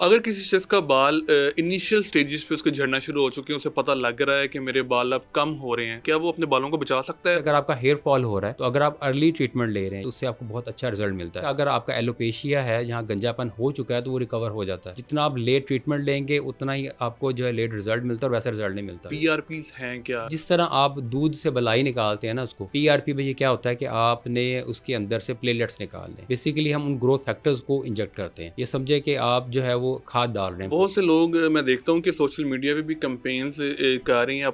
अगर किसी शख्स का बाल इनिशियल स्टेजेस पे उसके झड़ना शुरू हो चुके हैं, उसे पता लग रहा है कि मेरे बाल अब कम हो रहे हैं, क्या वो अपने बालों को बचा सकता है? अगर आपका हेयर फॉल हो रहा है तो अगर आप अर्ली ट्रीटमेंट ले रहे हैं तो उससे आपको बहुत अच्छा रिजल्ट मिलता है। अगर आपका एलोपेशिया है, जहाँ गंजापन हो चुका है, तो वो रिकवर हो जाता है। जितना आप लेट ट्रीटमेंट लेंगे उतना ही आपको जो है लेट रिजल्ट मिलता है और वैसा रिजल्ट नहीं मिलता। पीआरपीज हैं क्या? जिस तरह आप दूध से बलाई निकालते हैं ना, उसको पीआरपी में ये क्या होता है कि आपने उसके अंदर से प्लेटलेट्स निकाल दें। बेसिकली हम उन ग्रोथ फैक्टर्स को इंजेक्ट करते हैं। ये समझे कि आप जो है वो खाद डाल रहे हैं। बहुत से लोग मैं देखता हूँ कि सोशल मीडिया पे भी कैंपेन्स कर रहे हैं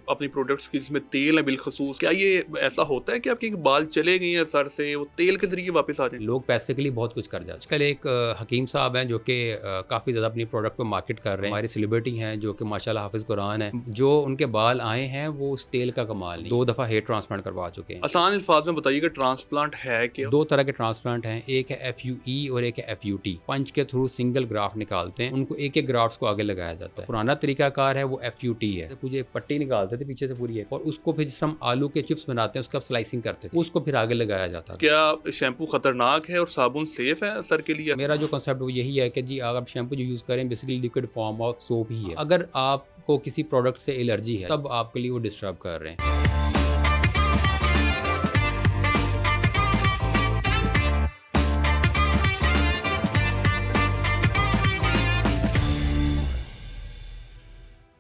अपनी प्रोडक्ट्स की, जिसमें तेल है बिलखसूस। क्या ये ऐसा होता है कि आपके बाल चले गए हैं सर से, वो तेल के जरिए वापस आ जाए? लोग पैसे के लिए बहुत कुछ कर जाते हैं। आजकल एक हकीम साहब हैं जो कि काफ़ी ज़्यादा अपनी प्रोडक्ट को मार्केट कर रहे हैं। हमारी सेलिब्रिटी हैं जो कि माशाल्लाह हाफिज़ कुरान है। जो उनके बाल आए हैं वो उस तेल का कमाल नहीं। 2 दफ़ा हेयर ट्रांसप्लांट करवा चुके हैं। आसान अल्फाज में बताइएगा, ट्रांसप्लांट है क्या? 2 तरह के ट्रांसप्लांट हैं, एक है FUE और एक है FUT। पंच के थ्रू सिंगल ग्राफ्ट निकालते हैं, उनको एक एक ग्राफ्ट को आगे लगाया जाता है। पुराना तरीकाकार है वो FUT है। मुझे एक पट्टी निकालते थे पीछे से पूरी है, और उसको फिर जिस हम आलू के चिप्स बनाते हैं उसका स्लाइसिंग करते थे, उसको फिर आगे लगाया जाता था। क्या शैम्पू खतरनाक है और साबुन सेफ है सर के लिए? मेरा जो कंसेप्ट वो यही है कि जी अगर आप शैम्पू जो यूज़ करें basically liquid form of soap ही है। अगर आपको किसी प्रोडक्ट से एलर्जी है तब आपके लिए वो डिस्टर्ब कर रहे हैं।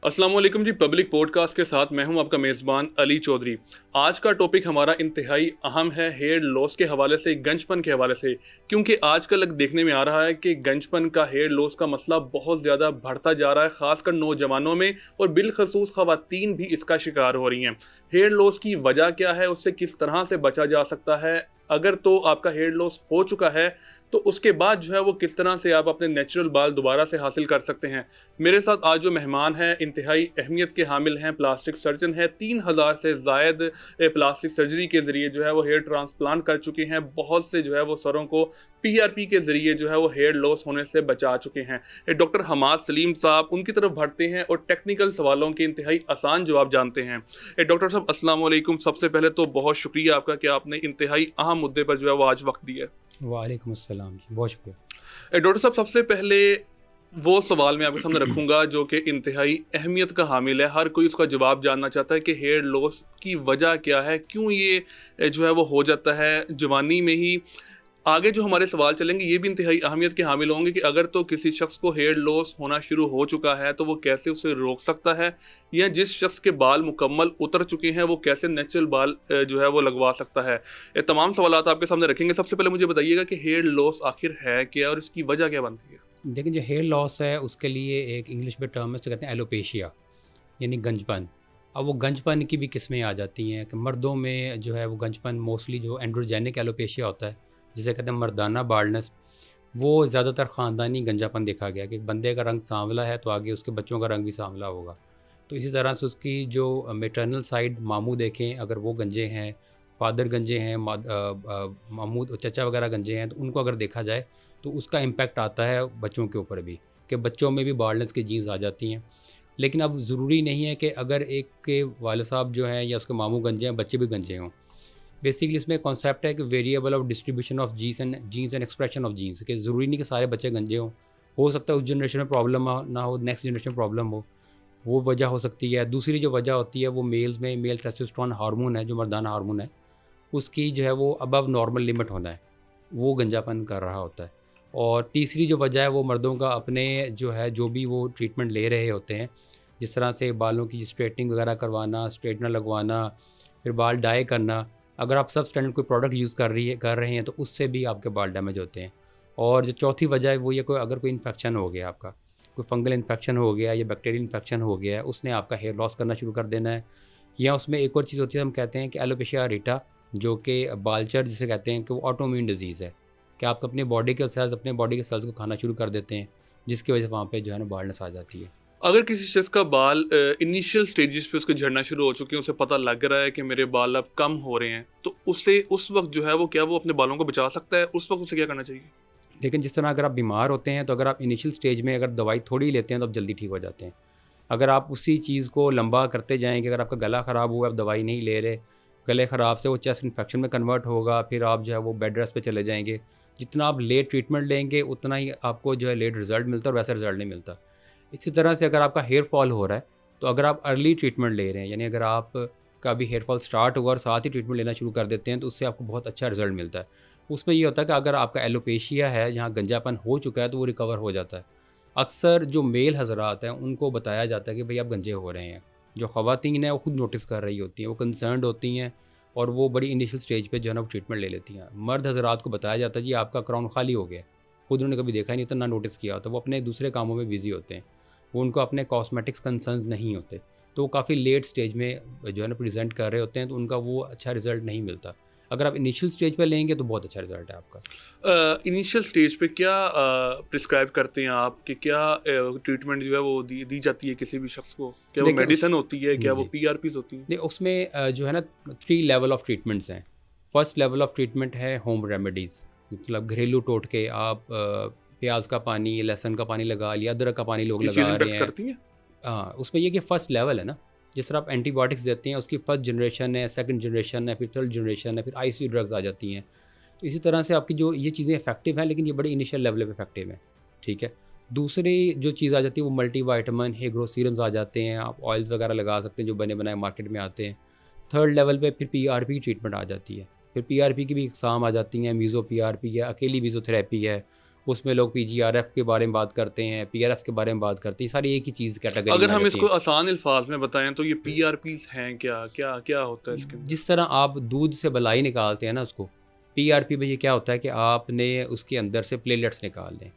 अस्सलाम वालेकुम जी। पब्लिक पॉडकास्ट के साथ मैं हूं आपका मेज़बान अली चौधरी। आज का टॉपिक हमारा इंतहाई अहम है, हेयर लॉस के हवाले से, गंजपन के हवाले से। क्योंकि आजकल देखने में आ रहा है कि गंजपन का, हेयर लॉस का मसला बहुत ज़्यादा बढ़ता जा रहा है, ख़ासकर नौजवानों में, और बिलखसूस ख़वातीन भी इसका शिकार हो रही हैं। हेयर लॉस की वजह क्या है, उससे किस तरह से बचा जा सकता है, अगर तो आपका हेयर लॉस हो चुका है तो उसके बाद जो है वो किस तरह से आप अपने नेचुरल बाल दोबारा से हासिल कर सकते हैं। मेरे साथ आज जो मेहमान हैं इंतहाई अहमियत के हामिल हैं, प्लास्टिक सर्जन हैं। 3000 से ज़ायद प्लास्टिक सर्जरी के ज़रिए जो है वो हेयर ट्रांसप्लांट कर चुके हैं। बहुत से जो है वो सरों को PRP के ज़रिए जो है वो हेयर लॉस होने से बचा चुके हैं। डॉक्टर हमाद सलीम साहब, उनकी तरफ बढ़ते हैं और टेक्निकल सवालों के इंतहाई आसान जवाब जानते हैं। डॉक्टर साहब अस्सलाम वालेकुम। सबसे पहले तो बहुत शुक्रिया आपका कि आपने इंतहाई अहम मुद्दे पर जो है वो आज वक्त दिया है। वालेकुम अस्सलाम जी, बहुत शुक्रिया। डॉक्टर साहब, सबसे पहले वो सवाल मैं आपके सामने रखूंगा जो कि इंतहाई अहमियत का हामिल है। हर कोई उसका जवाब जानना चाहता है कि हेयर लॉस की वजह क्या है, क्यों ये जो है वो हो जाता है जवानी में ही। आगे जो हमारे सवाल चलेंगे ये भी इंतहाई अहमियत के हामिल होंगे कि अगर तो किसी शख्स को हेयर लॉस होना शुरू हो चुका है तो वो कैसे उसे रोक सकता है, या जिस शख्स के बाल मुकम्मल उतर चुके हैं वो कैसे नेचुरल बाल जो है वो लगवा सकता है। ये तमाम सवाल आपके सामने रखेंगे। सबसे पहले मुझे बताइएगा कि हेयर लॉस आखिर है क्या और इसकी वजह क्या बनती है? देखिए, जो हेयर लॉस है उसके लिए एक इंग्लिश में टर्म है, उसको कहते हैं एलोपेशिया, यानी गंजपन। अब वो गंजपन की भी किस्में आ जाती हैं कि मर्दों में जो है वो गंजपन मोस्टली जो एंड्रोजेनिक एलोपेशिया होता है, जिसे कहते हैं मर्दाना बाल्डनेस, वो ज़्यादातर ख़ानदानी गंजापन देखा गया कि एक बंदे का रंग सांवला है तो आगे उसके बच्चों का रंग भी सांवला होगा। तो इसी तरह से उसकी जो मैटरनल साइड मामू देखें, अगर वो गंजे हैं, फादर गंजे हैं, मामू चचा वगैरह गंजे हैं, तो उनको अगर देखा जाए तो उसका इम्पैक्ट आता है बच्चों के ऊपर भी, कि बच्चों में भी बाल्डनेस की जीन्स आ जाती हैं। लेकिन अब ज़रूरी नहीं है कि अगर एक के वाले साहब जो हैं या उसके मामू गंजे हैं, बच्चे भी गंजे हों। बेसिकली इसमें कॉन्सेप्ट है कि variable of distribution of genes and expression of genes, कि ज़रूरी नहीं कि सारे बच्चे गंजे हों। हो सकता है उस जनरेशन में प्रॉब्लम ना हो, नेक्स्ट जनरेशन में प्रॉब्लम हो, वो वजह हो सकती है। दूसरी जो वजह होती है वो मेल्स में मेल टेस्टोस्टेरोन हार्मोन है, जो मर्दाना हार्मोन है, उसकी जो है वो अबव नॉर्मल लिमिट होना है, वो गंजापन कर रहा होता है। और तीसरी जो वजह है वो मर्दों का अपने जो है जो भी वो ट्रीटमेंट ले रहे होते हैं, जिस तरह से बालों की स्ट्रेटनिंग वगैरह करवाना, स्ट्रेटनर लगवाना, फिर बाल डाई करना। अगर आप सब स्टैंडर्ड कोई प्रोडक्ट यूज़ कर रहे हैं तो उससे भी आपके बाल डैमेज होते हैं। और जो चौथी वजह है वो ये, अगर कोई इन्फेक्शन हो गया, आपका कोई फंगल इन्फेक्शन हो गया या बैक्टीरियल इन्फेक्शन हो गया है, उसने आपका हेयर लॉस करना शुरू कर देना है। या उसमें एक और चीज़ होती है, हम कहते हैं कि एलोपेशिया अरेटा, जो कि बालचर जिसे कहते हैं, कि वो ऑटोइम्यून डिजीज़ है, कि आप अपने बॉडी के सेल्स को खाना शुरू कर देते हैं, जिसकी वजह से वहाँ पे जो है ना बाल्डनेस आ जाती है। अगर किसी शख्स का बाल इनिशियल स्टेजेस पे उसके झड़ना शुरू हो चुके हैं, उसे पता लग रहा है कि मेरे बाल अब कम हो रहे हैं, तो उसे उस वक्त जो है वो, क्या वो अपने बालों को बचा सकता है? उस वक्त उसे क्या करना चाहिए? लेकिन जिस तरह अगर आप बीमार होते हैं तो अगर आप इनिशियल स्टेज में अगर दवाई थोड़ी लेते हैं तो आप जल्दी ठीक हो जाते हैं। अगर आप उसी चीज़ को लंबा करते जाएंगे, अगर आपका गला ख़राब हुआ, आप दवाई नहीं ले रहे, गले ख़राब से वो चेस्ट इन्फेक्शन में कन्वर्ट होगा, फिर आप जो है वो बेड रेस्ट पे चले जाएंगे, जितना आप लेट ट्रीटमेंट लेंगे उतना ही आपको जो है लेट रिजल्ट मिलता है और वैसा रिजल्ट नहीं मिलता। इसी तरह से अगर आपका हेयर फॉल हो रहा है तो अगर आप अर्ली ट्रीटमेंट ले रहे हैं, यानी अगर आप का भी हेयर फॉल स्टार्ट हुआ और साथ ही ट्रीटमेंट लेना शुरू कर देते हैं तो उससे आपको बहुत अच्छा रिजल्ट मिलता है। उसमें ये होता है कि अगर आपका एलोपेशिया है, जहाँ गंजापन हो चुका है, तो वो रिकवर हो जाता है। अक्सर जो मेल हज़रात हैं उनको बताया जाता है कि भाई आप गंजे हो रहे हैं। जो ख़वातीन हैं वो खुद नोटिस कर रही होती हैं, वो कंसर्न्ड होती हैं और वो बड़ी इनिशियल स्टेज पे जो है ना वो ट्रीटमेंट ले लेती हैं। मर्द हज़रात को बताया जाता है जी आपका क्राउन खाली हो गया है, खुद उन्होंने कभी देखा ही नहीं होता, ना नोटिस किया होता, वो अपने दूसरे कामों में बिज़ी होते हैं, वो उनको अपने कॉस्मेटिक्स कंसर्न्स नहीं होते, तो वो काफ़ी लेट स्टेज में जो है ना प्रेजेंट कर रहे होते हैं, तो उनका वो अच्छा रिजल्ट नहीं मिलता। अगर आप इनिशियल स्टेज पे लेंगे तो बहुत अच्छा रिजल्ट है आपका। इनिशियल स्टेज पे क्या प्रिस्क्राइब करते हैं आप कि क्या ट्रीटमेंट जो है वो दी जाती है किसी भी शख्स को? क्या वो देखिए मेडिसिन होती है, क्या वो जी, पीआरपीज होती हैं? नहीं उसमें जो है ना 3 लेवल ऑफ ट्रीटमेंट्स हैं। फर्स्ट लेवल ऑफ ट्रीटमेंट है होम रेमेडीज़, मतलब घरेलू टोटके। आप प्याज का पानी, लहसुन का पानी लगा लिया, अदरक का पानी लोग ये चीज़ लगा रहे इम्पेक्ट हैं। करती हैं? हाँ, उसमें ये कि फर्स्ट लेवल है ना, जिस तरह आप एंटीबायोटिक्स देते हैं उसकी फर्स्ट जनरेशन है, सेकंड जनरेशन है, फिर थर्ड जनरेशन है, फिर आईसीयू ड्रग्स आ जाती हैं। तो इसी तरह से आपकी जो ये चीज़ें इफेक्टिव हैं, लेकिन ये बड़े इनिशियल लेवल पे इफेक्टिव हैं, ठीक है। दूसरी जो चीज़ आ जाती है वो मल्टीविटामिन, हेयर ग्रोथ सीरम्स आ जाते हैं, आप ऑयल्स वगैरह लगा सकते हैं जो बने बनाए मार्केट में आते हैं। थर्ड लेवल पे फिर पीआरपी ट्रीटमेंट आ जाती है। फिर पीआरपी की भी इकसाम आ जाती हैं, मीज़ो पीआरपी है, अकेली मीज़ोथेरेपी है, उसमें लोग पीजीआरएफ के बारे में बात करते हैं, पीआरएफ के बारे में बात करते हैं, ये सारी एक ही चीज़ कैटेगरी अगर में आ हम जाती इसको हैं। आसान अल्फाज में बताएं तो ये पीआरपीज हैं क्या? क्या क्या होता है इसके अंदर? जिस तरह आप दूध से बलाई निकालते हैं ना उसको, पीआरपी में ये क्या होता है कि आपने उसके अंदर से प्लेलेट्स निकाल दें,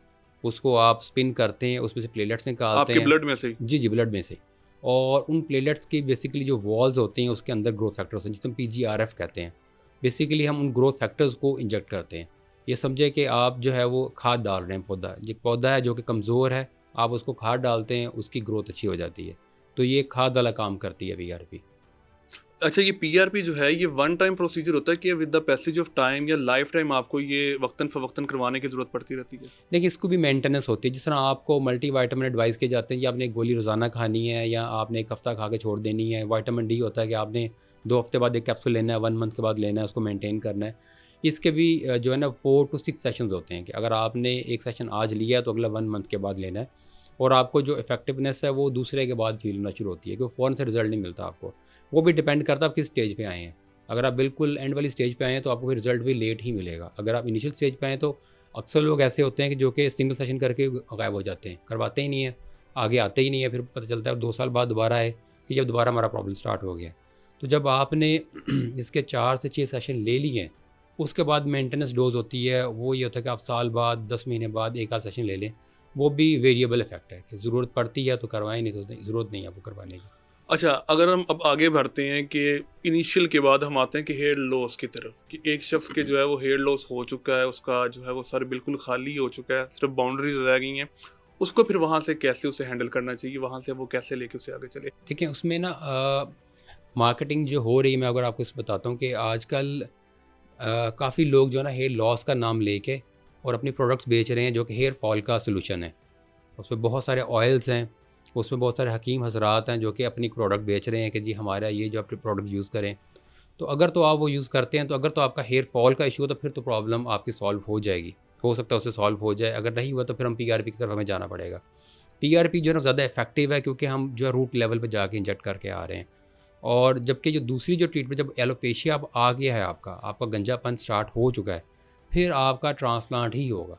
उसको आप स्पिन करते हैं, उसमें से प्लेलेट्स निकालते आपके हैं। ब्लड में से ही? जी, जी, ब्लड में से। और उन प्लेलेट्स की बेसिकली जो वॉल्स होती हैं उसके अंदर ग्रोथ फैक्टर्स हैं जिसे हम पीजीआरएफ कहते हैं। बेसिकली हम उन ग्रोथ फैक्टर्स को इंजेक्ट करते हैं। ये समझे कि आप जो है वो खाद डाल रहे हैं, पौधा ये पौधा है जो कि कमज़ोर है, आप उसको खाद डालते हैं, उसकी ग्रोथ अच्छी हो जाती है। तो ये खाद वाला काम करती है पीआरपी। अच्छा, ये पीआरपी जो है ये वन टाइम प्रोसीजर होता है कि with the passage of time या लाइफ टाइम आपको ये वक्तन फ़वक्तन करवाने की ज़रूरत पड़ती रहती है? देखिए इसको भी मेंटेनेंस होती है। जिस तरह आपको मल्टीविटामिन एडवाइस किए जाते हैं कि आपने एक गोली रोज़ाना खानी है या आपने 1 हफ़्ता खा के छोड़ देनी है। विटामिन डी होता है कि आपने 2 हफ़्ते बाद 1 कैप्सूल लेना है, 1 मंथ के बाद लेना है, उसको मेंटेन करना है। इसके भी जो है ना 4 टू 6 सेशंस होते हैं कि अगर आपने 1 सेशन आज लिया है तो अगला 1 मंथ के बाद लेना है। और आपको जो इफ़ेक्टिवनेस है वो दूसरे के बाद फ़ील होना शुरू होती है, क्योंकि फ़ौरन से रिज़ल्ट नहीं मिलता आपको। वो भी डिपेंड करता है आप किस स्टेज पे आए हैं। अगर आप बिल्कुल एंड वाली स्टेज पे आए हैं तो आपको फिर रिज़ल्ट भी लेट ही मिलेगा। अगर आप इनिशियल स्टेज पे आए हैं तो अक्सर लोग ऐसे होते हैं कि जो कि सिंगल सेशन करके गायब हो जाते हैं, करवाते ही नहीं है, आगे आते ही नहीं है, फिर पता चलता है 2 साल बाद दोबारा आए कि जब दोबारा हमारा प्रॉब्लम स्टार्ट हो गया। तो जब आपने इसके 4 से 6 सेशन ले लिए हैं, उसके बाद मेंटेनेंस डोज़ होती है, वो ये होता है कि आप साल बाद, 10 महीने बाद 1 आध सेशन ले लें। वो भी वेरिएबल इफ़ेक्ट है कि ज़रूरत पड़ती है तो करवाएँ, नहीं तो ज़रूरत नहीं है आपको करवाने की। अच्छा, अगर हम अब आगे बढ़ते हैं कि इनिशियल के बाद हम आते हैं कि हेयर लॉस की तरफ, कि एक शख्स के जो है वो हेयर लॉस हो चुका है, उसका जो है वो सर बिल्कुल खाली हो चुका है, सिर्फ बाउंड्रीज रह गई हैं, उसको फिर वहाँ से कैसे उसे हैंडल करना चाहिए, वहाँ से वो कैसे लेके उसे आगे चले? देखिए उसमें ना मार्केटिंग जो हो रही है, मैं अगर आपको इस बताता हूँ कि आजकल काफ़ी लोग जो है ना हेयर लॉस का नाम लेके और अपनी प्रोडक्ट्स बेच रहे हैं जो कि हेयर फॉल का सलूशन है। उसमें बहुत सारे ऑयल्स हैं, उसमें बहुत सारे हकीम हज़रात हैं जो कि अपनी प्रोडक्ट बेच रहे हैं कि जी हमारा ये जो आप प्रोडक्ट यूज़ करें। तो अगर तो आप वो यूज़ करते हैं तो अगर तो आपका हेयर फॉल का इशू हो तो फिर तो प्रॉब्लम आपकी सॉल्व हो जाएगी। हो सकता है उससे सॉल्व हो जाए, अगर नहीं हुआ तो फिर हम पीआरपी की तरफ हमें जाना पड़ेगा। पीआरपी जो है ना ज़्यादा इफेक्टिव है क्योंकि हम जो है रूट लेवल पे जाके इंजेक्ट करके आ रहे हैं। और जबकि जो दूसरी जो ट्रीटमेंट, जब एलोपेशिया अब आ गया है, आपका गंजापन स्टार्ट हो चुका है, फिर आपका ट्रांसप्लांट ही होगा।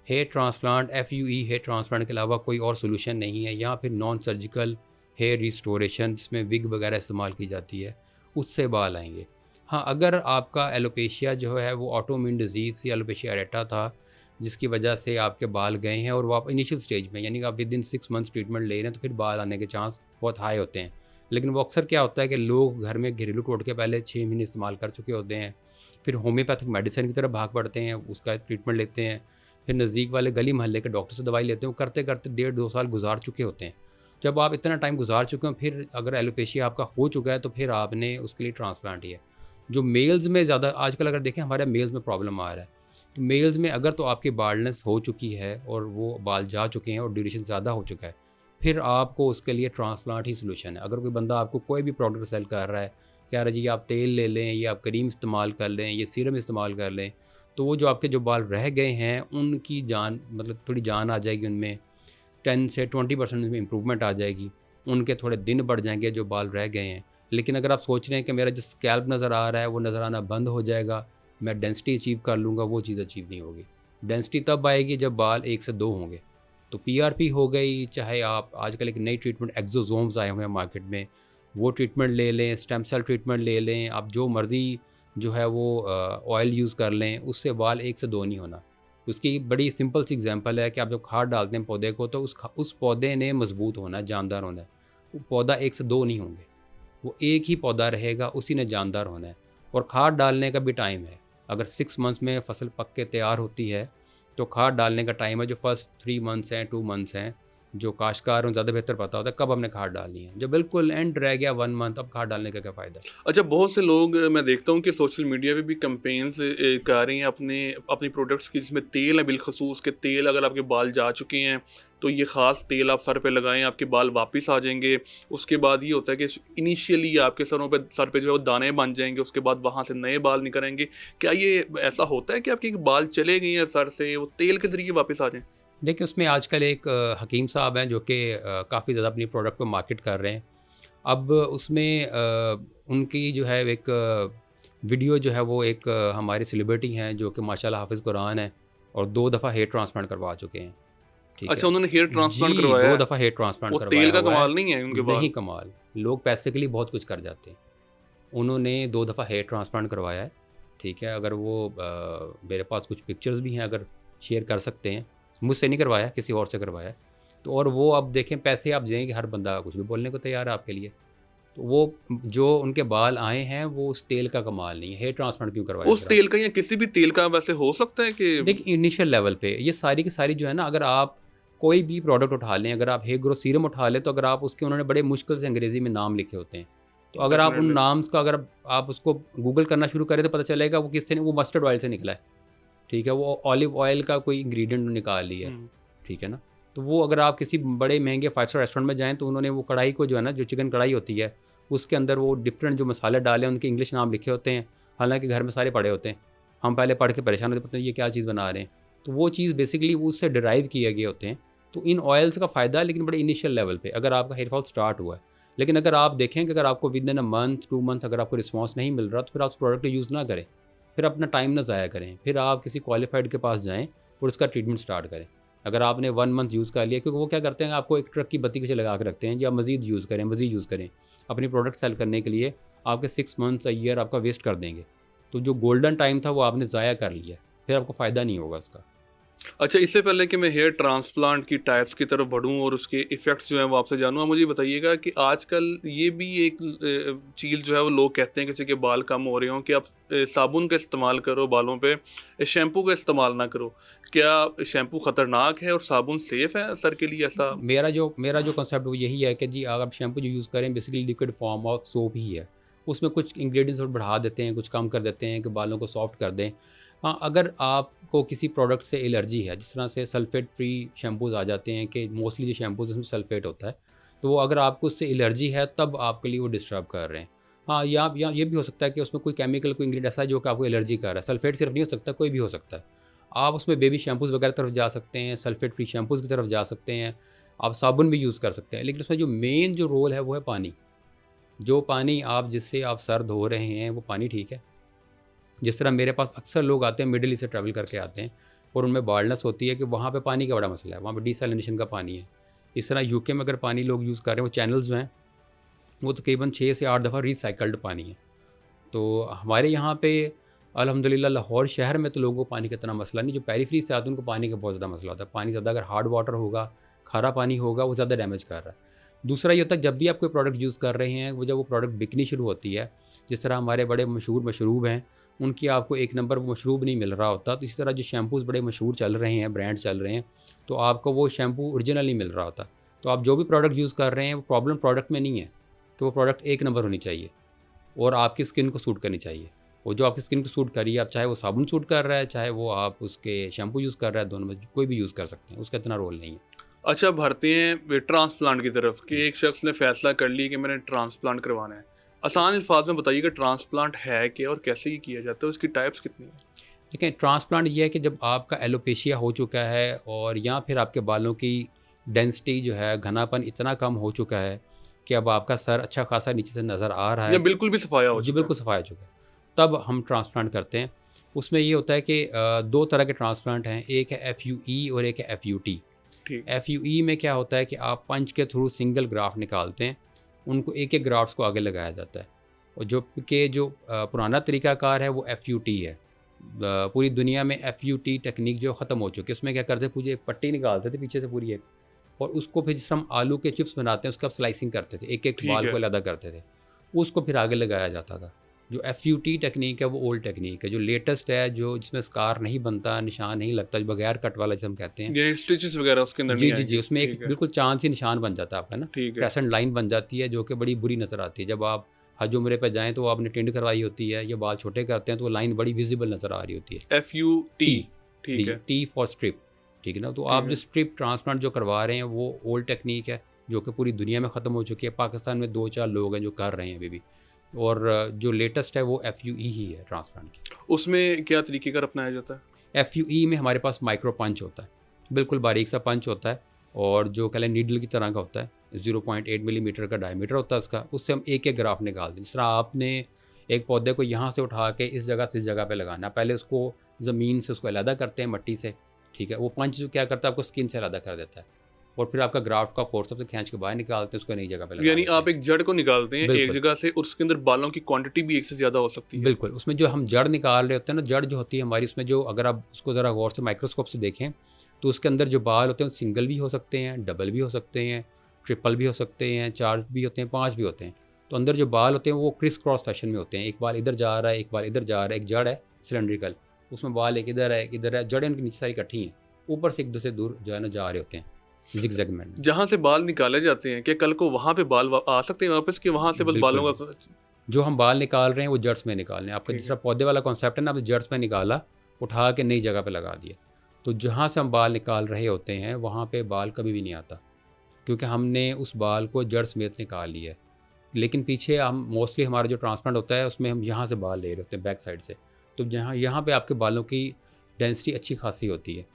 Hair transplant, FUE hair transplant के अलावा कोई और सोल्यूशन नहीं है। या फिर नॉन सर्जिकल हेयर रिस्टोरेशन जिसमें विग वगैरह इस्तेमाल की जाती है, उससे बाल आएंगे। हाँ, अगर आपका एलोपेशिया जो है वो ऑटोइम्यून डिजीज़ या एलोपेशिया एरेटा था जिसकी वजह से आपके बाल गए हैं और वो आप इनिशियल स्टेज में, यानी कि आप विद इन 6 मंथ्स ट्रीटमेंट ले रहे हैं, तो फिर बाल आने के चांस बहुत हाई होते हैं। लेकिन वो अक्सर क्या होता है कि लोग घर में घरेलू टोटके पहले 6 महीने इस्तेमाल कर चुके होते हैं, फिर होम्योपैथिक मेडिसिन की तरफ भाग पड़ते हैं, उसका ट्रीटमेंट लेते हैं, फिर नज़दीक वाले गली मोहल्ले के डॉक्टर से दवाई लेते हैं। वो करते करते 1.5-2 साल गुजार चुके होते हैं। जब आप इतना टाइम गुजार चुके हो, फिर अगर एलोपेशिया आपका हो चुका है तो फिर आपने उसके लिए ट्रांसप्लांट ही है। जो मेल्स में ज़्यादा आजकल अगर देखें, हमारे मेल्स में प्रॉब्लम आ रहा है, तो मेल्स में अगर तो आपकी बाल्डनेस हो चुकी है और वो बाल जा चुके हैं और ड्यूरेशन ज़्यादा हो चुका है, फिर आपको उसके लिए ट्रांसप्लांट ही सोल्यूशन है। अगर कोई बंदा आपको कोई भी प्रोडक्ट सेल कर रहा है, कह रहा है जी आप तेल ले लें, ये आप क्रीम इस्तेमाल कर लें, ये सीरम इस्तेमाल कर लें, तो वो जो आपके जो बाल रह गए हैं उनकी जान, मतलब थोड़ी जान आ जाएगी उनमें, 10 से 20% में इम्प्रूवमेंट आ जाएगी, उनके थोड़े दिन बढ़ जाएंगे जो बाल रह गए हैं। लेकिन अगर आप सोच रहे हैं कि मेरा जो स्कैल्प नज़र आ रहा है वो नज़र आना बंद हो जाएगा, मैं डेंसिटी अचीव कर लूँगा, वो चीज़ अचीव नहीं होगी। डेंसिटी तब आएगी जब बाल 1 से 2 होंगे। तो पीआरपी हो गई, चाहे आप आजकल एक नई ट्रीटमेंट एक्सोसोम्स आए हुए हैं मार्केट में, वो ट्रीटमेंट ले लें, स्टेम सेल ट्रीटमेंट ले लें, आप जो मर्ज़ी जो है वो ऑयल यूज़ कर लें, उससे बाल 1 से 2 नहीं होना। उसकी बड़ी सिंपल सी एग्जांपल है कि आप जब खाद डालते हैं पौधे को, तो उस पौधे ने मजबूत होना है, जानदार होना है। वो पौधा 1 से 2 नहीं होंगे, वो एक ही पौधा रहेगा, उसी ने जानदार होना है। और खाद डालने का भी टाइम है। अगर 6 मंथ्स में फसल पक के तैयार होती है तो खाद डालने का टाइम है जो फर्स्ट 3 मंथ्स हैं, 2 मंथ्स हैं, जो काश्तकार ज़्यादा बेहतर पता होता है कब हमने खाद डालनी है। जब बिल्कुल एंड रह गया 1 मंथ, अब खाद डालने का क्या फ़ायदा। अच्छा, बहुत से लोग मैं देखता हूँ कि सोशल मीडिया पे भी कैंपेन्स कर रही हैं अपनी प्रोडक्ट्स की, जिसमें तेल है बिलखसूस के तेल, अगर आपके बाल जा चुके हैं तो ये ख़ास तेल आप सर पे लगाएं, आपके बाल वापस आ जाएंगे। उसके बाद ये होता है कि इनिशियली आपके सर पे जो है वो दाने बन जाएंगे, उसके बाद वहाँ से नए बाल निकलेंगे। क्या ये ऐसा होता है कि आपके बाल चले गए हैं सर से, वो तेल के ज़रिए वापस आ जाएँ? देखिए, उसमें आजकल एक हकीम साहब हैं जो कि काफ़ी ज़्यादा अपनी प्रोडक्ट को मार्केट कर रहे हैं। अब उसमें उनकी जो है एक वीडियो जो है वो एक हमारे सेलिब्रिटी हैं जो कि माशाल्लाह हाफ़िज़ कुरान है, और 2 दफ़ा हेयर ट्रांसप्लांट करवा चुके हैं। ठीक अच्छा, है? उन्होंने हेयर ट्रांसप्लांट जी, करवाया 2 है। दफ़ा हेयर ट्रांसप्लांट वो तेल करवाया का हुआ है। कमाल नहीं है उनके नहीं बाल? कमाल, लोग पैसे के लिए बहुत कुछ कर जाते हैं। उन्होंने 2 दफ़ा हेयर ट्रांसप्लांट करवाया है। ठीक है? अगर वो मेरे पास कुछ पिक्चर्स भी हैं, अगर शेयर कर सकते हैं। मुझसे नहीं करवाया, किसी और से करवाया है। तो और वो अब देखें, पैसे आप देंगे, हर बंदा कुछ भी बोलने को तैयार है आपके लिए। तो वो जो उनके बाल आए हैं वो उस तेल का कमाल नहीं है। हेयर ट्रांसप्लांट क्यों करवाया उस फिर आप? तेल का या किसी भी तेल का वैसे हो सकता है कि देखिए, इनिशियल लेवल पे ये सारी की सारी जो है ना, अगर आप कोई भी प्रोडक्ट उठा लें, अगर आप हेयर ग्रोथ सीरम उठा लें, तो अगर आप उसके, उन्होंने बड़े मुश्किल से अंग्रेज़ी में नाम लिखे होते हैं। तो अगर आप उन डेफिनेटली। नाम्स का, अगर आप उसको गूगल करना शुरू करें तो पता चलेगा वो किससे, वो मस्टर्ड ऑयल से निकला है। ठीक है? वो ऑलिव ऑयल का कोई इंग्रीडिएंट निकाल लिया है। हुँ। ठीक है ना? तो वो अगर आप किसी बड़े महँगे 5 स्टार रेस्टोरेंट में जाएँ, तो उन्होंने वो कढ़ाई को जो है ना, जो चिकन कढ़ाई होती है, उसके अंदर वो डिफरेंट जो मसाले डाले हैं, उनके इंग्लिश नाम लिखे होते हैं। हालाँकि घर में सारे पड़े होते हैं। हम पहले पढ़ के परेशान होते हैं, पता नहीं ये क्या चीज़ बना रहे हैं। तो वो चीज़ बेसिकली उससे डिराइव किए गए होते हैं। तो इन ऑयल्स का फ़ायदा है, लेकिन बड़े इनिशियल लेवल पे, अगर आपका हेयर फॉल स्टार्ट हुआ है। लेकिन अगर आप देखें कि अगर आपको विदिन अ मंथ, 2 मंथ अगर आपको रिस्पॉन्स नहीं मिल रहा, तो फिर आप उस प्रोडक्ट को यूज़ ना करें। फिर अपना टाइम ना ज़ाया करें। फिर आप किसी क्वालिफ़ाइड के पास जाएँ और उसका ट्रीटमेंट स्टार्ट करें। अगर आपने 1 मंथ यूज़ कर लिया, क्योंकि वो क्या करते हैं, आपको एक ट्रक की बत्ती पीछे लगा के रखते हैं, जी आप मज़ीद यूज़ करें, मज़ीद यूज़ करें। अपनी प्रोडक्ट सेल करने के लिए आपके 6 मंथ्स, अ ईयर आपका वेस्ट कर देंगे। तो जो गोल्डन टाइम था वो आपने ज़ाया कर लिया, फिर आपको फ़ायदा नहीं होगा उसका। अच्छा, इससे पहले कि मैं हेयर ट्रांसप्लांट की टाइप्स की तरफ बढ़ूँ और उसके इफ़ेक्ट्स जो हैं वो आपसे जानूँ, आप मुझे ये बताइएगा कि आजकल ये भी एक चीज़ जो है वो लोग कहते हैं किसी के बाल कम हो रहे हों कि आप साबुन का इस्तेमाल करो बालों पे, शैम्पू का इस्तेमाल ना करो। क्या शैम्पू ख़तरनाक है और साबुन सेफ़ है सर के लिए ऐसा? मेरा जो कॉन्सेप्ट वो यही है कि जी अगर आप शैम्पू जो यूज़ करें, basically liquid form of soap ही है। उसमें कुछ इंग्रेडिएंट्स और बढ़ा देते हैं, कुछ कम कर देते हैं कि बालों को सॉफ्ट कर दें। हाँ, अगर आपको किसी प्रोडक्ट से एलर्जी है, जिस तरह से सल्फ़ेट फ्री शैम्पूज़ आ जाते हैं कि मोस्टली जो शैम्पूज़ उसमें सल्फ़ेट होता है, तो वो अगर आपको उससे एलर्जी है तब आपके लिए वो डिस्टर्ब कर रहे हैं। हाँ, या ये भी हो सकता है कि उसमें कोई केमिकल, कोई इंग्रीडिएंट ऐसा है जो कि आपको एलर्जी कर रहा है। सल्फ़ेट सिर्फ नहीं हो सकता, कोई भी हो सकता है। आप उसमें बेबी शैम्पूज़ वगैरह तरफ जा सकते हैं, सल्फ़ेट फ्री शैम्पूज़ की तरफ जा सकते हैं, आप साबुन भी यूज़ कर सकते हैं। लेकिन उसमें जो मेन जो रोल है वो है पानी। जो पानी आप, जिससे आप सर धो रहे हैं, वो पानी ठीक है। जिस तरह मेरे पास अक्सर लोग आते हैं, मिडल ईस्ट से ट्रैवल करके आते हैं और उनमें बाल्डनेस होती है कि वहाँ पे पानी का बड़ा मसला है, वहाँ पे डिसैलिनेशन का पानी है। इस तरह यूके में अगर पानी लोग यूज़ कर रहे हैं, वो चैनल्स जो हैं वो तकरीबन 6 से 8 दफ़ा रिसाइकल्ड पानी है। तो हमारे यहाँ पे अल्हम्दुलिल्लाह लाहौर शहर में तो लोगों को पानी का इतना मसला नहीं। जो पेरिफेरी से आते हैं उनको पानी का बहुत ज़्यादा मसला होता है। पानी ज़्यादा अगर हार्ड वाटर होगा, खारा पानी होगा, वो ज़्यादा डैमेज कर रहा है। दूसरा ये होता है, जब भी आप कोई प्रोडक्ट यूज़ कर रहे हैं, वो जब वो प्रोडक्ट बिकनी शुरू होती है, जिस तरह हमारे बड़े मशहूर मशरूब हैं, उनकी आपको एक नंबर वो मशरूब नहीं मिल रहा होता। तो इसी तरह जो शैम्पूज़ बड़े मशहूर चल रहे हैं, ब्रांड चल रहे हैं, तो आपको वो शैम्पू ओरिजिनल नहीं मिल रहा होता। तो आप जो भी प्रोडक्ट यूज़ कर रहे हैं, वो प्रॉब्लम प्रोडक्ट में नहीं है, कि वो प्रोडक्ट एक नंबर होनी चाहिए और आपकी स्किन को सूट करनी चाहिए। वो जो आपकी स्किन को सूट कर रही है, आप चाहे वो साबुन सूट कर रहा है, चाहे वो आप उसके शैम्पू यूज़ कर रहा है, दोनों में कोई भी यूज़ कर सकते हैं, उसका इतना रोल नहीं है। अच्छा, बढ़ते हैं ट्रांसप्लांट की तरफ कि जी। एक शख्स ने फ़ैसला कर लिया कि मैंने ट्रांसप्लांट करवाना है। आसान अल्फाज में बताइएगा ट्रांसप्लांट है क्या और कैसे ही किया जाता है, उसकी टाइप्स कितनी हैं? देखिए ट्रांसप्लांट ये है कि जब आपका एलोपेशिया हो चुका है और या फिर आपके बालों की डेंसिटी जो है, घनापन इतना कम हो चुका है कि अब आपका सर अच्छा खासा नीचे से नज़र आ रहा या है, बिल्कुल भी सफाया हो जी चुका है? बिल्कुल सफाया हो चुका है, तब हम ट्रांसप्लांट करते हैं। उसमें ये होता है कि दो तरह के ट्रांसप्लांट हैं, एक है FUE और एक है FUT। ठीक। FUE में क्या होता है कि आप पंच के थ्रू सिंगल ग्राफ्ट निकालते हैं, उनको एक एक ग्राफ्ट्स को आगे लगाया जाता है। और जो पुराना तरीकाकार है वो FUT है। पूरी दुनिया में FUT टेक्निक जो ख़त्म हो चुकी है। उसमें क्या करते थे, पूरी एक पट्टी निकालते थे पीछे से पूरी एक, और उसको फिर जिस तरह हम आलू के चिप्स बनाते हैं उसका स्लाइसिंग करते थे, एक एक ठीक बाल है। को अलग करते थे, उसको फिर आगे लगाया जाता था। जो FUT टेक्निक है वो ओल्ड टेक्निक है। जो लेटेस्ट है, जो जिसमें स्कार नहीं बनता, निशान नहीं लगता, जो बगैर कट वाला जिसे हम कहते हैं, ये स्टिचेस वगैरह उसके अंदर जी, नहीं जी, जी, आएँगे। उसमें एक ठीक है, बिल्कुल चाँद सी निशान बन जाता है आपका ना, ठीक है। क्रेसेंट लाइन बन जाती है जो कि बड़ी बुरी नज़र आती है। जब आप हज उम्रे पे जाएँ तो आपने टिंड करवाई होती है या बाल छोटे करते हैं तो वो लाइन बड़ी विज़िबल नज़र आ रही होती है। FUT। टी, ठीक है, टी फॉर स्ट्रिप, ठीक है ना? तो ठीक आप जो है। स्ट्रिप ट्रांसप्लांट जो करवा रहे हैं वो ओल्ड टेक्नीक है, जो कि पूरी दुनिया में ख़त्म हो चुकी है। पाकिस्तान में 2-4 लोग हैं जो कर रहे हैं अभी भी, और जो लेटेस्ट है वो FUE ही है ट्रांसप्लांट की। उसमें क्या तरीक़ेकार अपनाया जाता है? FUE में हमारे पास माइक्रो पंच होता है, बिल्कुल बारीक सा पंच होता है, और जो कह लें नीडल की तरह का होता है, 0.8 मिलीमीटर का डायमीटर होता है उसका। उससे हम एक एक ग्राफ निकालते हैं। जिस तरह आपने एक पौधे को यहाँ से उठा के इस जगह से इस जगह पे लगाना, पहले उसको ज़मीन से उसको अलहदा करते हैं, मट्टी से, ठीक है? वो पंच जो क्या करता है, आपको स्किन से अलहदा कर देता है, और फिर आपका ग्राफ्ट का फोर्स से खींच के बाहर निकालते हैं, उसको नई जगह पे लगा यानी देते आप हैं। एक जड़ को निकालते हैं एक बिल्कुल, जगह से और उसके अंदर बालों की क्वांटिटी भी एक से ज़्यादा हो सकती है। बिल्कुल। उसमें जो हम जड़ निकाल रहे होते हैं ना, जड़ जो होती है हमारी, उसमें जो अगर आप उसको ज़रा गौर से माइक्रोस्कोप से देखें, तो उसके अंदर जो बाल होते हैं वो सिंगल भी हो सकते हैं, डबल भी हो सकते हैं, ट्रिपल भी हो सकते हैं, 4 भी होते हैं, 5 भी होते हैं। तो अंदर जो बाल होते हैं वो क्रिस क्रॉस फैशन में होते हैं। एक बाल इधर जा रहा है, एक बाल इधर जा रहा है, एक जड़ है सिलिंड्रिकल, उसमें बाल एक इधर है, एक इधर है, जड़ें उनकी नीचे सारी इकट्ठी हैं, ऊपर से एक दूसरे से दूर जो है ना जा रहे होते हैं, ज़िगज़ैग में। जहाँ से बाल निकाले जाते हैं, क्या कल को वहाँ पे बाल आ सकते हैं वापस कि वहाँ से बस बिल्कुल बालों भी। का? जो हम बाल निकाल रहे हैं वो जड़्स में निकाल रहे हैं। आपका ठीक जिस है। तरह पौधे वाला कॉन्सेप्ट है ना, आपने जड़्स में निकाला, उठा के नई जगह पे लगा दिया। तो जहाँ से हम बाल निकाल रहे होते हैं वहाँ पे बाल कभी भी नहीं आता, क्योंकि हमने उस बाल को जड़ समेत निकाल लिया है। लेकिन पीछे हम मोस्टली हमारा जो ट्रांसप्लांट होता है उसमें हम यहाँ से बाल ले रहे होते हैं, बैक साइड से। तो जहाँ यहाँ पे आपके बालों की डेंसिटी अच्छी खासी होती है।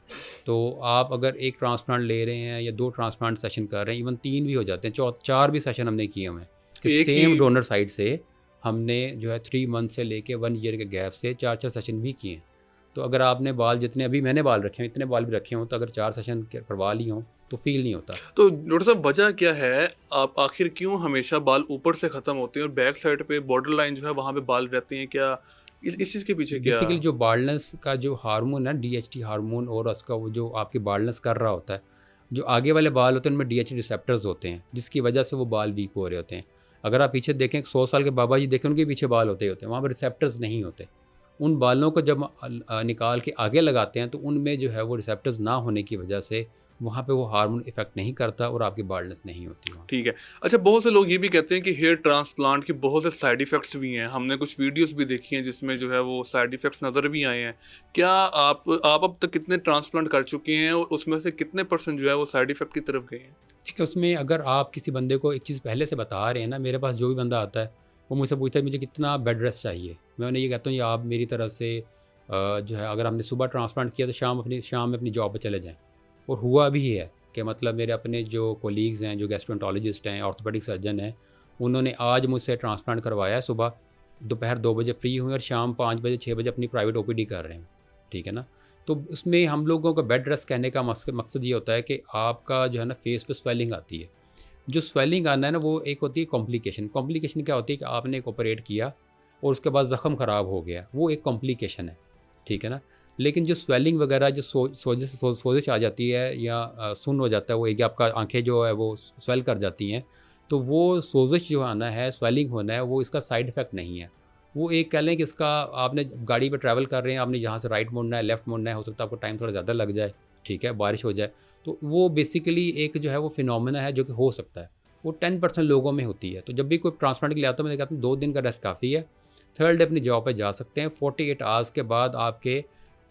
तो आप अगर एक ट्रांसप्लांट ले रहे हैं या 2 ट्रांसप्लांट सेशन कर रहे हैं, इवन 3 भी हो जाते हैं, 4 भी सेशन हमने किए हुए हैं कि एक सेम ही। डोनर साइड से हमने जो है 3 मंथ से लेके 1 ईयर के गैप से 4-4 सेशन भी किए हैं। तो अगर आपने बाल जितने अभी मैंने बाल रखे हैं, इतने बाल भी रखे हों, तो अगर 4 सेशन करवा लिए हों तो फ़ील नहीं होता। तो डॉक्टर साहब वजह क्या है? आप आखिर क्यों हमेशा बाल ऊपर से ख़त्म होते हैं और बैक साइड पे बॉर्डर लाइन जो है वहाँ पे बाल रहते हैं? क्या इस चीज़ के पीछे क्या? बेसिकली जो बाल्डनेस का जो हार्मोन है, DHT हार्मोन, और उसका वो जो आपकी बाल्डनेस कर रहा होता है, जो आगे वाले बाल होते हैं उनमें DHT रिसेप्टर्स होते हैं, जिसकी वजह से वो बाल वीक हो रहे होते हैं। अगर आप पीछे देखें, 100 साल के बाबा जी देखें, उनके पीछे बाल होते ही होते हैं, वहाँ पर रिसेप्टर्स नहीं होते। उन बालों को जब निकाल के आगे लगाते हैं तो उनमें जो है वो रिसेप्टर्स ना होने की वजह से वहाँ पे वो हार्मोन इफ़ेक्ट नहीं करता और आपकी बाल्डनेस नहीं होती वहाँ। ठीक है। अच्छा, बहुत से लोग ये भी कहते हैं कि हेयर ट्रांसप्लांट के बहुत से साइड इफ़ेक्ट्स भी हैं। हमने कुछ वीडियोज़ भी देखी हैं जिसमें जो है वो साइड इफ़ेक्ट्स नज़र भी आए हैं। क्या आप अब तक कितने ट्रांसप्लांट कर चुके हैं और उसमें से कितने % जो है वो साइड इफ़ेक्ट की तरफ गए हैं? देखिए, उसमें अगर आप किसी बंदे को एक चीज़ पहले से बता रहे हैं ना, मेरे पास जो भी बंदा आता है वो मुझसे पूछता है मुझे कितना बेड रेस्ट चाहिए। मैं उन्हें ये कहता हूँ ये आप मेरी तरफ से जो है, अगर हमने सुबह ट्रांसप्लांट किया तो शाम में अपनी जॉब पे चले जाएँ। और हुआ भी है कि मतलब मेरे अपने जो कोलीग्स हैं, जो गैस्ट्रोएंटरोलॉजिस्ट हैं, ऑर्थोपेडिक सर्जन हैं, उन्होंने आज मुझसे ट्रांसप्लांट करवाया है। सुबह दोपहर 2 बजे फ्री हुए और शाम 5 बजे 6 बजे अपनी प्राइवेट OPD कर रहे हैं, ठीक है ना? तो उसमें हम लोगों का बेड रेस्ट कहने का मकसद ये होता है कि आपका जो है ना फेस पे स्वेलिंग आती है। जो स्वेलिंग आना है ना, वो एक होती है कॉम्प्लिकेशन। कॉम्प्लिकेशन क्या होती है कि आपने एक ऑपरेट किया और उसके बाद ज़ख़म ख़राब हो गया, वो एक कॉम्प्लिकेशन है, ठीक है ना? लेकिन जो स्वेलिंग वगैरह, जो सोजिश आ जाती है या सुन्न हो जाता है, वो एक आपका आंखें जो है वो स्वेल कर जाती हैं, तो वो सोजिश जो आना है, स्वेलिंग होना है, वो इसका साइड इफ़ेक्ट नहीं है। वो एक कह लें कि इसका, आपने गाड़ी पे ट्रैवल कर रहे हैं, आपने यहाँ से राइट मुड़ना है, लेफ़्ट मुड़ना है, हो सकता है आपको टाइम थोड़ा ज़्यादा लग जाए, ठीक है, बारिश हो जाए, तो वो बेसिकली एक जो है वो फिनोमेना है जो कि हो सकता है। वो 10% लोगों में होती है। तो जब भी कोई ट्रांसप्लांट के लिए आता है, मैं कहता हूँ 2 दिन का रेस्ट काफ़ी है, 3rd डे अपनी जॉब पे जा सकते हैं। 48 आवर्स के बाद आपके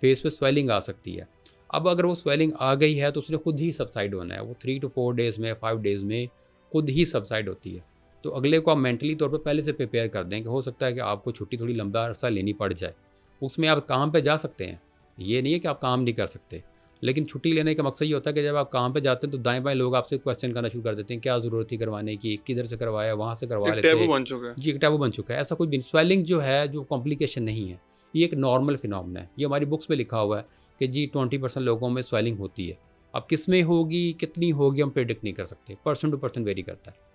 फेस पे स्वेलिंग आ सकती है। अब अगर वो स्वेलिंग आ गई है तो उसने खुद ही सबसाइड होना है, वो 3 to 4 डेज़ में, 5 डेज़ में खुद ही सबसाइड होती है। तो अगले को आप मेंटली तौर पे पहले से प्रिपेयर कर दें कि हो सकता है कि आपको छुट्टी थोड़ी लंबा अरसा लेनी पड़ जाए। उसमें आप काम पे जा सकते हैं, ये नहीं है कि आप काम नहीं कर सकते, लेकिन छुट्टी लेने का मकसद ये होता है कि जब आप काम पे जाते हैं तो दाएं बाएं लोग आपसे क्वेश्चन करना शुरू कर देते हैं, क्या ज़रूरत थी करवाने की, किधर से करवाया, वहाँ से करवा एक लेते। टैबू बन चुका है। जी, एक टैबू बन चुका है। ऐसा कोई भी स्वेलिंग जो है, जो कॉम्प्लिकेशन नहीं है, ये एक नॉर्मल फिनोमेना है। ये हमारी बुक्स में लिखा हुआ है कि जी 20% लोगों में स्वेलिंग होती है। अब किस में होगी, कितनी होगी, हम प्रेडिक्ट नहीं कर सकते, पर्सन टू पर्सन वेरी करता है।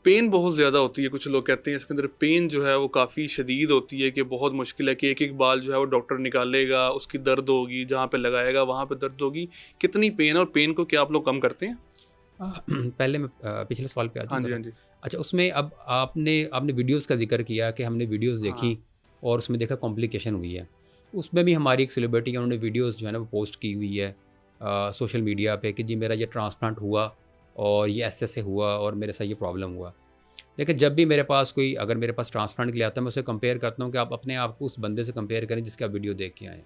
पेन बहुत ज़्यादा होती है, कुछ लोग कहते हैं इसके अंदर पेन जो है वो काफ़ी शदीद होती है, कि बहुत मुश्किल है कि एक एक बाल जो है वो डॉक्टर निकालेगा, उसकी दर्द होगी, जहाँ पे लगाएगा वहाँ पे दर्द होगी। कितनी पेन, और पेन को क्या आप लोग कम करते हैं? पहले मैं पिछले सवाल पे आ हाँ जाऊँ जी, ज़रा। हाँ जी। अच्छा, उसमें अब आपने आपने वीडियोज़ का ज़िक्र किया कि हमने वीडियोज़ हाँ। देखी और उसमें देखा कॉम्प्लिकेशन हुई है। उसमें भी हमारी एक सेलिब्रिटी है, उन्होंने वीडियोज़ जो है ना वो पोस्ट की हुई है सोशल मीडिया पे कि जी मेरा ये ट्रांसप्लांट हुआ और ये ऐसे-ऐसे हुआ और मेरे साथ ये प्रॉब्लम हुआ। देखिए, जब भी मेरे पास कोई, अगर मेरे पास ट्रांसप्लांट के लिए आता है, मैं उसे कंपेयर करता हूँ कि आप अपने आप को उस बंदे से कंपेयर करें जिसका वीडियो देख के आए हैं।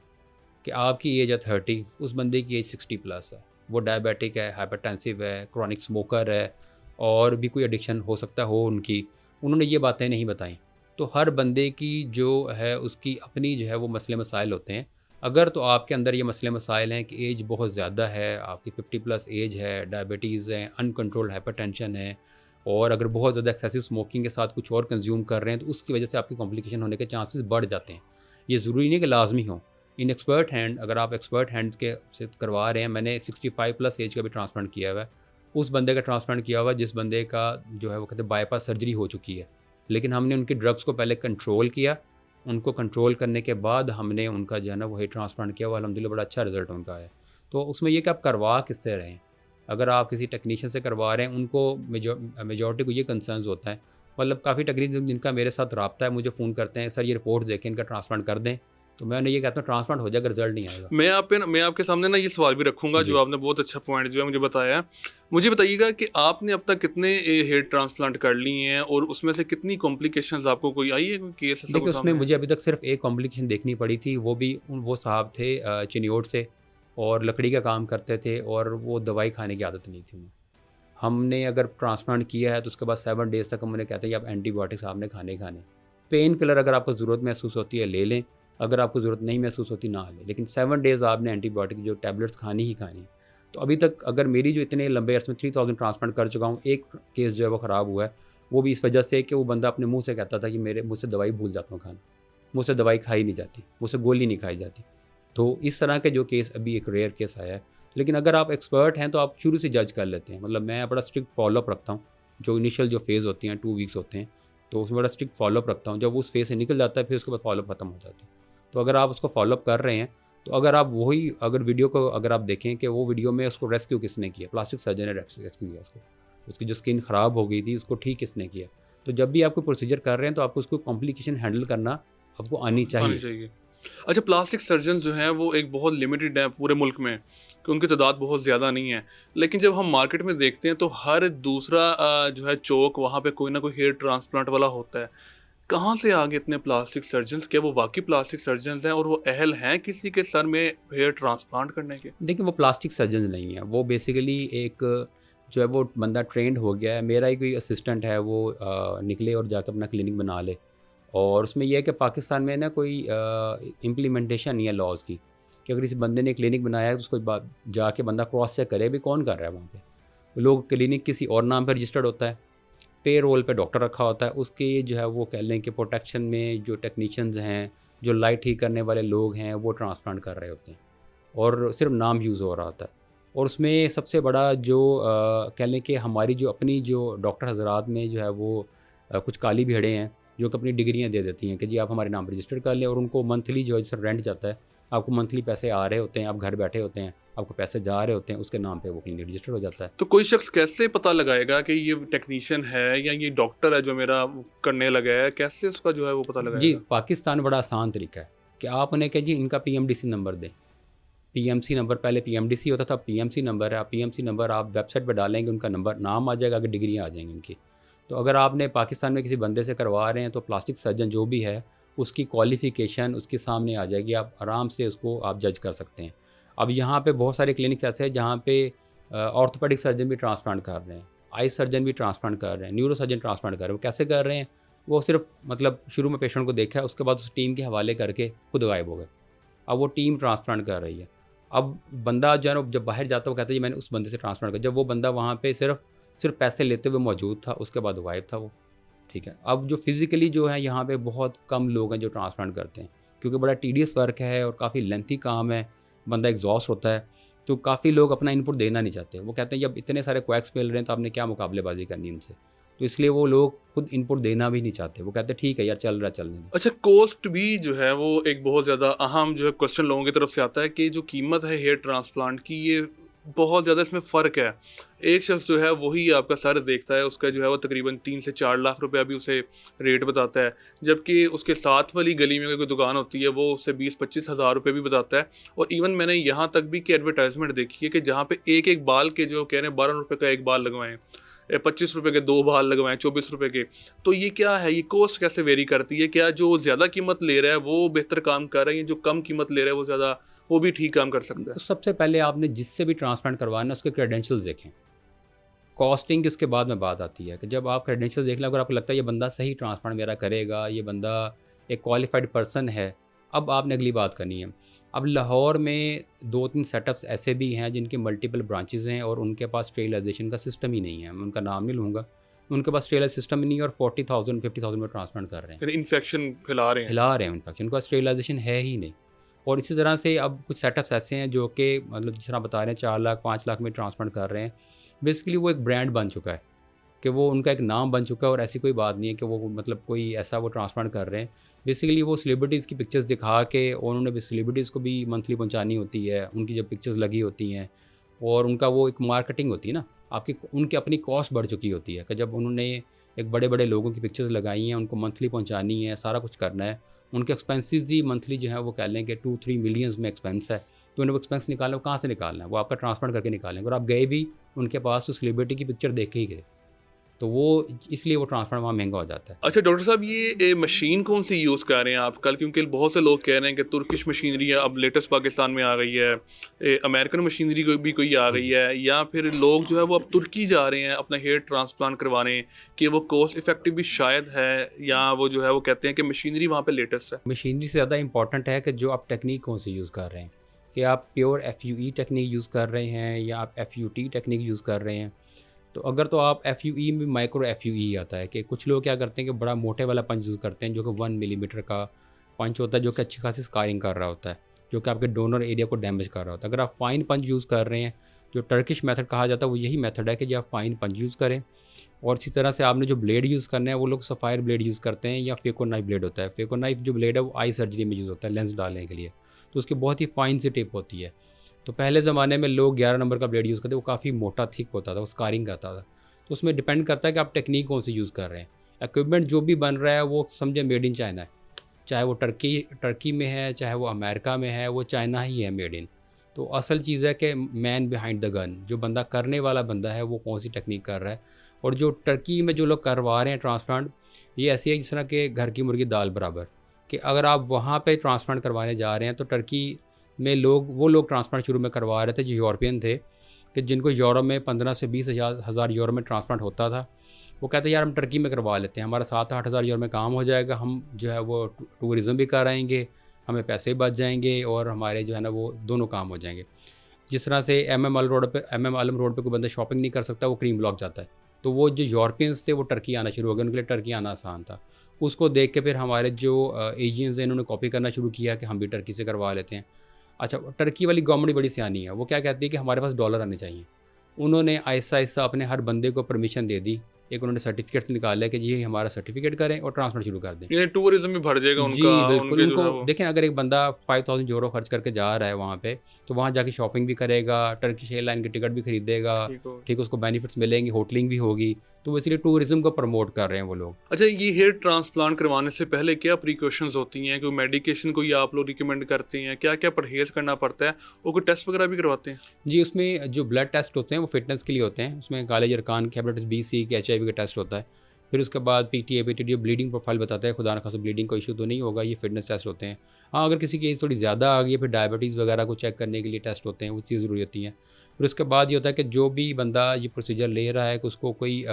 कि आपकी एज है 30, उस बंदे की एज 60 प्लस है, वो डायबिटिक है, हाइपरटेंसिव है, क्रॉनिक स्मोकर है और भी कोई एडिक्शन हो सकता हो उनकी, उन्होंने ये बातें नहीं बताई। तो हर बंदे की जो है उसकी अपनी जो है वो मसले मसाइल होते हैं। अगर तो आपके अंदर ये मसले मसाइल हैं कि एज बहुत ज़्यादा है, आपकी 50 प्लस एज है, डायबिटीज़ है, अनकंट्रोल्ड हाइपरटेंशन है, और अगर बहुत ज़्यादा एक्सेसिव स्मोकिंग के साथ कुछ और कंज्यूम कर रहे हैं, तो उसकी वजह से आपकी कॉम्प्लिकेशन होने के चांसेस बढ़ जाते हैं। ये ज़रूरी नहीं कि लाजमी हो। इन एक्सपर्ट हैंड, अगर आप एक्सपर्ट हैंड के से करवा रहे हैं, मैंने 65 प्लस एज का भी ट्रांसप्लांट किया हुआ है। उस बंदे का ट्रांसप्लांट किया हुआ है जिस बंदे का जो है वो कहते हैं बाईपास सर्जरी हो चुकी है, लेकिन हमने उनकी ड्रग्स को पहले कंट्रोल किया। उनको कंट्रोल करने के बाद हमने उनका जो है ना वही ट्रांसप्लांट किया, वो अल्हम्दुलिल्लाह बड़ा अच्छा रिजल्ट उनका है। तो उसमें ये कि आप करवा किससे रहे हैं। अगर आप किसी टेक्नीशियन से करवा रहे हैं, उनको मेजॉरिटी को ये कंसर्न्स होता है, मतलब काफ़ी तकरीबन जिनका मेरे साथ रब्ता है मुझे फ़ोन करते हैं, सर ये रिपोर्ट देखें, इनका ट्रांसप्लांट कर दें। तो मैं उन्हें ये कहता हूँ ट्रांसप्लांट हो जाएगा, रिजल्ट नहीं आएगा। मैं आपके सामने ना ये सवाल भी रखूँगा, जो जी। आपने बहुत अच्छा पॉइंट जो है मुझे बताया है। मुझे बताइएगा कि आपने अब तक कितने हेयर ट्रांसप्लांट कर लिए हैं, और उसमें से कितनी कॉम्प्लिकेशंस आपको कोई आई है, कोई केस ऐसा देखिए, कोई उसमें सामने आया? मुझे अभी तक सिर्फ़ एक कॉम्प्लिकेशन देखनी पड़ी थी, वो भी वो साहब थे चिन्योट से, और लकड़ी का काम करते थे और वो दवाई खाने की आदत नहीं थी उन्हें। हमने अगर ट्रांसप्लांट किया है तो उसके बाद 7 डेज़ तक हम उन्हें कहते हैं कि आप एंटीबायोटिक्स आपने खाने ही खाने। पेन किलर अगर आपको ज़रूरत महसूस होती है ले लें, अगर आपको ज़रूरत नहीं महसूस होती ना लें, लेकिन 7 डेज़ आपने एंटीबायोटिक जो टैबलेट्स खानी ही खानी। तो अभी तक अगर मेरी जो इतने लंबे अर्से में 3000 ट्रांसप्लांट कर चुका हूँ, एक केस जो है वो ख़राब हुआ है, वो भी इस वजह से कि वो बंदा अपने मुँह से कहता था कि मेरे मुझसे दवाई भूल जाता हूँ खाना, मुझसे दवाई खाई नहीं जाती, मुझसे गोली नहीं खाई जाती। तो इस तरह के जो केस अभी एक रेयर केस आया है। लेकिन अगर आप एक्सपर्ट हैं तो आप शुरू से जज कर लेते हैं। मतलब मैं बड़ा स्ट्रिक्ट फॉलोअप रखता हूँ। जो इनिशियल जो फ़ेज़ होती हैं 2 वीक्स होते हैं, तो उसमें बड़ा स्ट्रिक्ट फॉलोअप रखता हूँ। जब उस फ़ेज़ से निकल जाता है फिर उसके बाद फॉलोअप खत्म हो जाता है। तो अगर आप उसको फॉलोअप कर रहे हैं, तो अगर आप वही अगर वीडियो को अगर आप देखें कि वो वीडियो में उसको रेस्क्यू किसने किया, प्लास्टिक सर्जन ने रेस्क्यू किया उसको। उसकी जो स्किन ख़राब हो गई थी उसको ठीक किसने किया। तो जब भी आप कोई प्रोसीजर कर रहे हैं तो आपको उसको कॉम्प्लिकेशन हैंडल करना आपको आनी आनी चाहिए। चाहिए। अच्छा, प्लास्टिक सर्जन जो हैं वो एक बहुत लिमिटेड है पूरे मुल्क में, कि उनकी तादाद बहुत ज़्यादा नहीं है। लेकिन जब हम मार्केट में देखते हैं तो हर दूसरा जो है चौक, वहाँ पे कोई ना कोई हेयर ट्रांसप्लांट वाला होता है। कहाँ से आ गए इतने प्लास्टिक सर्जन्स? क्या वो वाक़ई प्लास्टिक सर्जन्स हैं, और वो अहल हैं किसी के सर में हेयर ट्रांसप्लांट करने के? देखिए, वो प्लास्टिक सर्जन नहीं है, वो बेसिकली एक जो है वो बंदा ट्रेंड हो गया है। मेरा ही कोई असिस्टेंट है, वो निकले और जाकर अपना क्लिनिक बना ले। और उसमें यह है कि पाकिस्तान में ना कोई इम्प्लीमेंटेशन नहीं है लॉज़ की, कि अगर किसी बंदे ने क्लिनिक बनाया है तो उसको जाके बंदा क्रॉस चेक करे भी कौन कर रहा है वहाँ पे। लोग क्लिनिक किसी और नाम पर रजिस्टर्ड होता है, पे रोल पे डॉक्टर रखा होता है, उसके जो है वो कह लें कि प्रोटेक्शन में जो टेक्नीशियंस हैं, जो लाइट ठीक करने वाले लोग हैं, वो ट्रांसप्लांट कर रहे होते हैं और सिर्फ नाम यूज़ हो रहा होता है। और उसमें सबसे बड़ा जो कह लें कि हमारी जो अपनी जो डॉक्टर हज़रात में जो है वो कुछ काली भेड़ें हैं जो कि अपनी डिग्रियाँ दे देती हैं कि जी आप हमारे नाम पर रजिस्टर कर लें, और उनको मंथली जो है जैसे रेंट जाता है, आपको मंथली पैसे आ रहे होते हैं, आप घर बैठे होते हैं, आपको पैसे जा रहे होते हैं, उसके नाम पे वो क्लिनिक रजिस्टर हो जाता है। तो कोई शख्स कैसे पता लगाएगा कि ये टेक्नीशियन है या ये डॉक्टर है जो मेरा करने लगा है? कैसे उसका जो है वो पता जी, लगाएगा? पाकिस्तान में बड़ा आसान तरीका है कि आप उन्हें कहिए इनका पीएमडीसी नंबर दें। पीएमसी नंबर, पहले पीएमडीसी होता था, पीएमसी नंबर है। आप पीएमसी नंबर आप वेबसाइट पे डालेंगे, उनका नंबर नाम आ जाएगा, आगे डिग्रियाँ आ जाएंगी उनकी। तो अगर आपने पाकिस्तान में किसी बंदे से करवा रहे हैं तो प्लास्टिक सर्जन जो भी है उसकी क्वालिफ़िकेशन उसके सामने आ जाएगी, आप आराम से उसको आप जज कर सकते हैं। अब यहाँ पे बहुत सारे क्लिनिक्स ऐसे हैं जहाँ पे ऑर्थोपेडिक सर्जन भी ट्रांसप्लांट कर रहे हैं, आई सर्जन भी ट्रांसप्लांट कर रहे हैं, न्यूरो सर्जन ट्रांसप्लांट कर रहे हैं। वो कैसे कर रहे हैं? वो सिर्फ मतलब शुरू में पेशेंट को देखा, उसके बाद उस टीम के हवाले करके खुद गायब हो गए। अब वो टीम ट्रांसप्लांट कर रही है। अब बंदा जो है ना, जब बाहर जाता है वो कहता है जी मैंने उस बंदे से ट्रांसप्लांट किया, जब वो बंदा वहाँ पे सिर्फ पैसे लेते हुए मौजूद था, उसके बाद गायब था वो। ठीक है, अब जो फिज़िकली जो है यहाँ पे बहुत कम लोग हैं जो ट्रांसप्लांट करते हैं, क्योंकि बड़ा टीडियस वर्क है और काफ़ी लेंथी काम है, बंदा एग्जॉस्ट होता है, तो काफ़ी लोग अपना इनपुट देना नहीं चाहते। वो कहते हैं जब इतने सारे क्वैक्स मिल रहे हैं तो आपने क्या मुकाबलेबाजी करनी उनसे, तो इसलिए वो लोग खुद इनपुट देना भी नहीं चाहते। वो कहते हैं ठीक है यार, चल रहा चलने दो। अच्छा, कॉस्ट भी जो है वो एक बहुत ज़्यादा अहम जो है क्वेश्चन लोगों की तरफ से आता है कि जो कीमत है हेयर ट्रांसप्लांट की, ये बहुत ज़्यादा इसमें फ़र्क है। एक शख्स जो है वही आपका सर देखता है, उसका जो है वो तकरीबन 3 से 4 लाख रुपए अभी उसे रेट बताता है, जबकि उसके साथ वाली गली में कोई दुकान होती है वो उससे 20-25 हज़ार रुपये भी बताता है। और इवन मैंने यहाँ तक भी कि एडवर्टाइजमेंट देखी है कि जहाँ पे एक एक बाल के जो कह रहे हैं 12 रुपये का एक बाल लगवाएं, 25 रुपये के 2 बाल लगवाएं, 24 रुपये के। तो ये क्या है, ये कॉस्ट कैसे वेरी करती है? क्या जो ज़्यादा कीमत ले रहा है वो बेहतर काम कर रहा है, या जो कम कीमत ले रहा है वो ज़्यादा, वो भी ठीक काम कर सकता है? तो सबसे पहले आपने जिससे भी ट्रांसप्लांट करवाना है उसके क्रेडेंशियल्स देखें। कॉस्टिंग इसके बाद में बात आती है कि जब आप क्रेडेंशियल्स देख लें, अगर आपको लगता है ये बंदा सही ट्रांसप्लांट मेरा करेगा, ये बंदा एक क्वालिफाइड पर्सन है, अब आपने अगली बात करनी है। अब लाहौर में 2-3 सेटअप्स ऐसे भी हैं जिनके मल्टीपल ब्रांचेस हैं और उनके पास स्टेरिलाइजेशन का सिस्टम ही नहीं है। मैं उनका नाम नहीं लूँगा, उनके पास स्टेरिलाइज सिस्टम ही नहीं है और 40,000 50,000 में ट्रांसप्लांट कर रहे हैं, इन्फेक्शन फैला रहे हैं। इन्फेक्शन, उनका स्टेरिलाइजेशन है ही नहीं। और इसी तरह से अब कुछ सेटअप्स ऐसे हैं जो कि मतलब जिस तरह बता रहे हैं 4 लाख 5 लाख में ट्रांसप्लांट कर रहे हैं। बेसिकली वो एक ब्रांड बन चुका है, कि वो उनका एक नाम बन चुका है, और ऐसी कोई बात नहीं है कि वो मतलब कोई ऐसा वो ट्रांसप्लांट कर रहे हैं। बेसिकली वो सेलिब्रिटीज़ की पिक्चर्स दिखा के, और उन्होंने भी सेलिब्रिटीज़ को भी मंथली पहुंचानी होती है, उनकी जब पिक्चर्स लगी होती हैं और उनका वो एक मार्केटिंग होती है ना, आपकी उनकी अपनी कॉस्ट बढ़ चुकी होती है कि जब उन्होंने एक बड़े बड़े लोगों की पिक्चर्स लगाई हैं, उनको मंथली पहुँचानी है, सारा कुछ करना है, उनके एक्सपेंसेस ही मंथली जो है वो कह लें कि 2-3 मिलियंस में एक्सपेंस है। तो उन्हें वो एक्सपेंस निकालना, वो कहाँ से निकालना है? वो आपका ट्रांसप्लांट करके निकालेंगे, और आप गए भी उनके पास तो सेलिब्रिटी की पिक्चर देख के ही गए, तो वो इसलिए वो ट्रांसप्लांट वहाँ महंगा हो जाता है। अच्छा डॉक्टर साहब, ये मशीन कौन सी यूज़ कर रहे हैं आप कल? क्योंकि बहुत से लोग कह रहे हैं कि तुर्किश मशीनरी है, अब लेटेस्ट पाकिस्तान में आ गई है, अमेरिकन मशीनरी भी कोई आ जी गई जी। है, या फिर लोग जो है वो अब तुर्की जा रहे हैं अपना हेयर ट्रांसप्लांट करवाने, कि वो कॉस्ट इफेक्टिव भी शायद है, या वो जो है वो कहते हैं कि मशीनरी वहाँ पे लेटेस्ट है? मशीनरी से ज़्यादा इंपॉर्टेंट है कि जो आप टेक्निक कौन सी यूज़ कर रहे हैं, कि आप प्योर FUE टेक्निक यूज़ कर रहे हैं या आप FUT टेक्निक यूज़ कर रहे हैं। तो अगर तो आप FUE में माइक्रो FUE आता है, कि कुछ लोग क्या करते हैं कि बड़ा मोटे वाला पंच यूज़ करते हैं, जो कि 1 मिलीमीटर का पंच होता है, जो कि अच्छी खासी स्कारिंग कर रहा होता है, जो कि आपके डोनर एरिया को डैमेज कर रहा होता है। अगर आप फाइन पंच यूज़ कर रहे हैं, जो टर्किश मेथड कहा जाता है, वो यही मेथड है कि जो आप फाइन पंच यूज़ करें। और इसी तरह से आपने जो ब्लेड यूज़ करना है, वो लोग सफ़ायर ब्लेड यूज़ करते हैं या फेको नाइफ ब्लेड होता है। फेको नाइफ जो ब्लेड है वो आई सर्जरी में यूज़ होता है लेंस डालने के लिए, तो उसकी बहुत ही फाइन सी टिप होती है। तो पहले ज़माने में लोग 11 नंबर का ब्लेड यूज़ करते, वो काफ़ी मोटा थिक होता था, वो स्कारिंग करता था। तो उसमें डिपेंड करता है कि आप टेक्निक कौन सी यूज़ कर रहे हैं। इक्विपमेंट जो भी बन रहा है वो समझे मेड इन चाइना है, चाहे वो टर्की में है, चाहे वो अमेरिका में है, वो चाइना ही है मेड इन। तो असल चीज़ है कि मैन बिहाइंड द गन, जो बंदा करने वाला बंदा है वो कौन सी टेक्निक कर रहा है। और जो टर्की में जो लोग करवा रहे हैं ट्रांसप्लांट, ये ऐसी है जिस तरह के घर की मुर्गी दाल बराबर, कि अगर आप वहाँ पे ट्रांसप्लांट करवाने जा रहे हैं तो टर्की में वो लोग ट्रांसप्लांट शुरू में करवा रहे थे जो यूरोपियन थे, कि जिनको यूरोप में 15 से 20 हज़ार यूरो में ट्रांसप्लांट होता था। वो कहते हैं यार हम टर्की में करवा लेते हैं, हमारा 7-8 हज़ार यूरो में काम हो जाएगा, हम जो है वो टूरिज़्म भी कराएंगे, हमें पैसे बच जाएंगे और हमारे जो है ना वो दोनों काम हो जाएंगे। जिस तरह से MM आलम रोड पे कोई बंदा शॉपिंग नहीं कर सकता, वो क्रीम ब्लॉक जाता है, तो वो जो यूरोपियंस थे वो टर्की आना शुरू हो गए, उनके लिए टर्की आना आसान था। उसको देख के फिर हमारे जो एशियंस हैं इन्होंने कॉपी करना शुरू किया कि हम भी टर्की से करवा लेते हैं। अच्छा, टर्की वाली गवर्नमेंट बड़ी सियानी है, वो क्या कहती है कि हमारे पास डॉलर आने चाहिए। उन्होंने आहिस्ता आहिस्ता अपने हर बंदे को परमिशन दे दी, एक उन्होंने सर्टिफिकेट्स निकाला कि ये हमारा सर्टिफिकेट करें और ट्रांसफर शुरू कर दें। ये टूरिज्म भी बढ़ जाएगा जी उनका, बिल्कुल, उनके जो उनको है वो। देखें, अगर एक बंदा 5,000 यूरो खर्च करके जा रहा है वहाँ पे, तो वहाँ जाके शॉपिंग भी करेगा, टर्किश एयरलाइन की टिकट भी खरीदेगा, ठीक हो। ठीक, उसको बेनिफिट्स मिलेंगे, होटलिंग भी होगी, तो इसलिए टूरिज्म को प्रमोट कर रहे हैं वो लोग। अच्छा, ये हेयर ट्रांसप्लांट करवाने से पहले क्या प्रिकॉशंस होती हैं? कोई मेडिकेशन कोई आप लोग रिकमेंड करते हैं? क्या क्या परहेज़ करना पड़ता है? और कोई टेस्ट वगैरह भी करवाते हैं? जी, उसमें जो ब्लड टेस्ट होते हैं वो फिटनेस के लिए होते हैं, उसमें काले जरकान के, हेपेटाइटिस बी, सी के, HIV का टेस्ट होता है। फिर उसके बाद PTA PTD ब्लीडिंग प्रोफाइल बताता है, खुदा न खास्ता ब्लीडिंग का इशू तो नहीं होगा, ये फिटनेस टेस्ट होते हैं। हाँ, अगर किसी की एज थोड़ी ज़्यादा आ गई है, फिर डायबिटीज़ वगैरह को चेक करने के लिए टेस्ट होते हैं, वो चीज़ ज़रूरी होती हैं। फिर उसके बाद ये होता है कि जो भी बंदा ये प्रोसीजर ले रहा है कि उसको कोई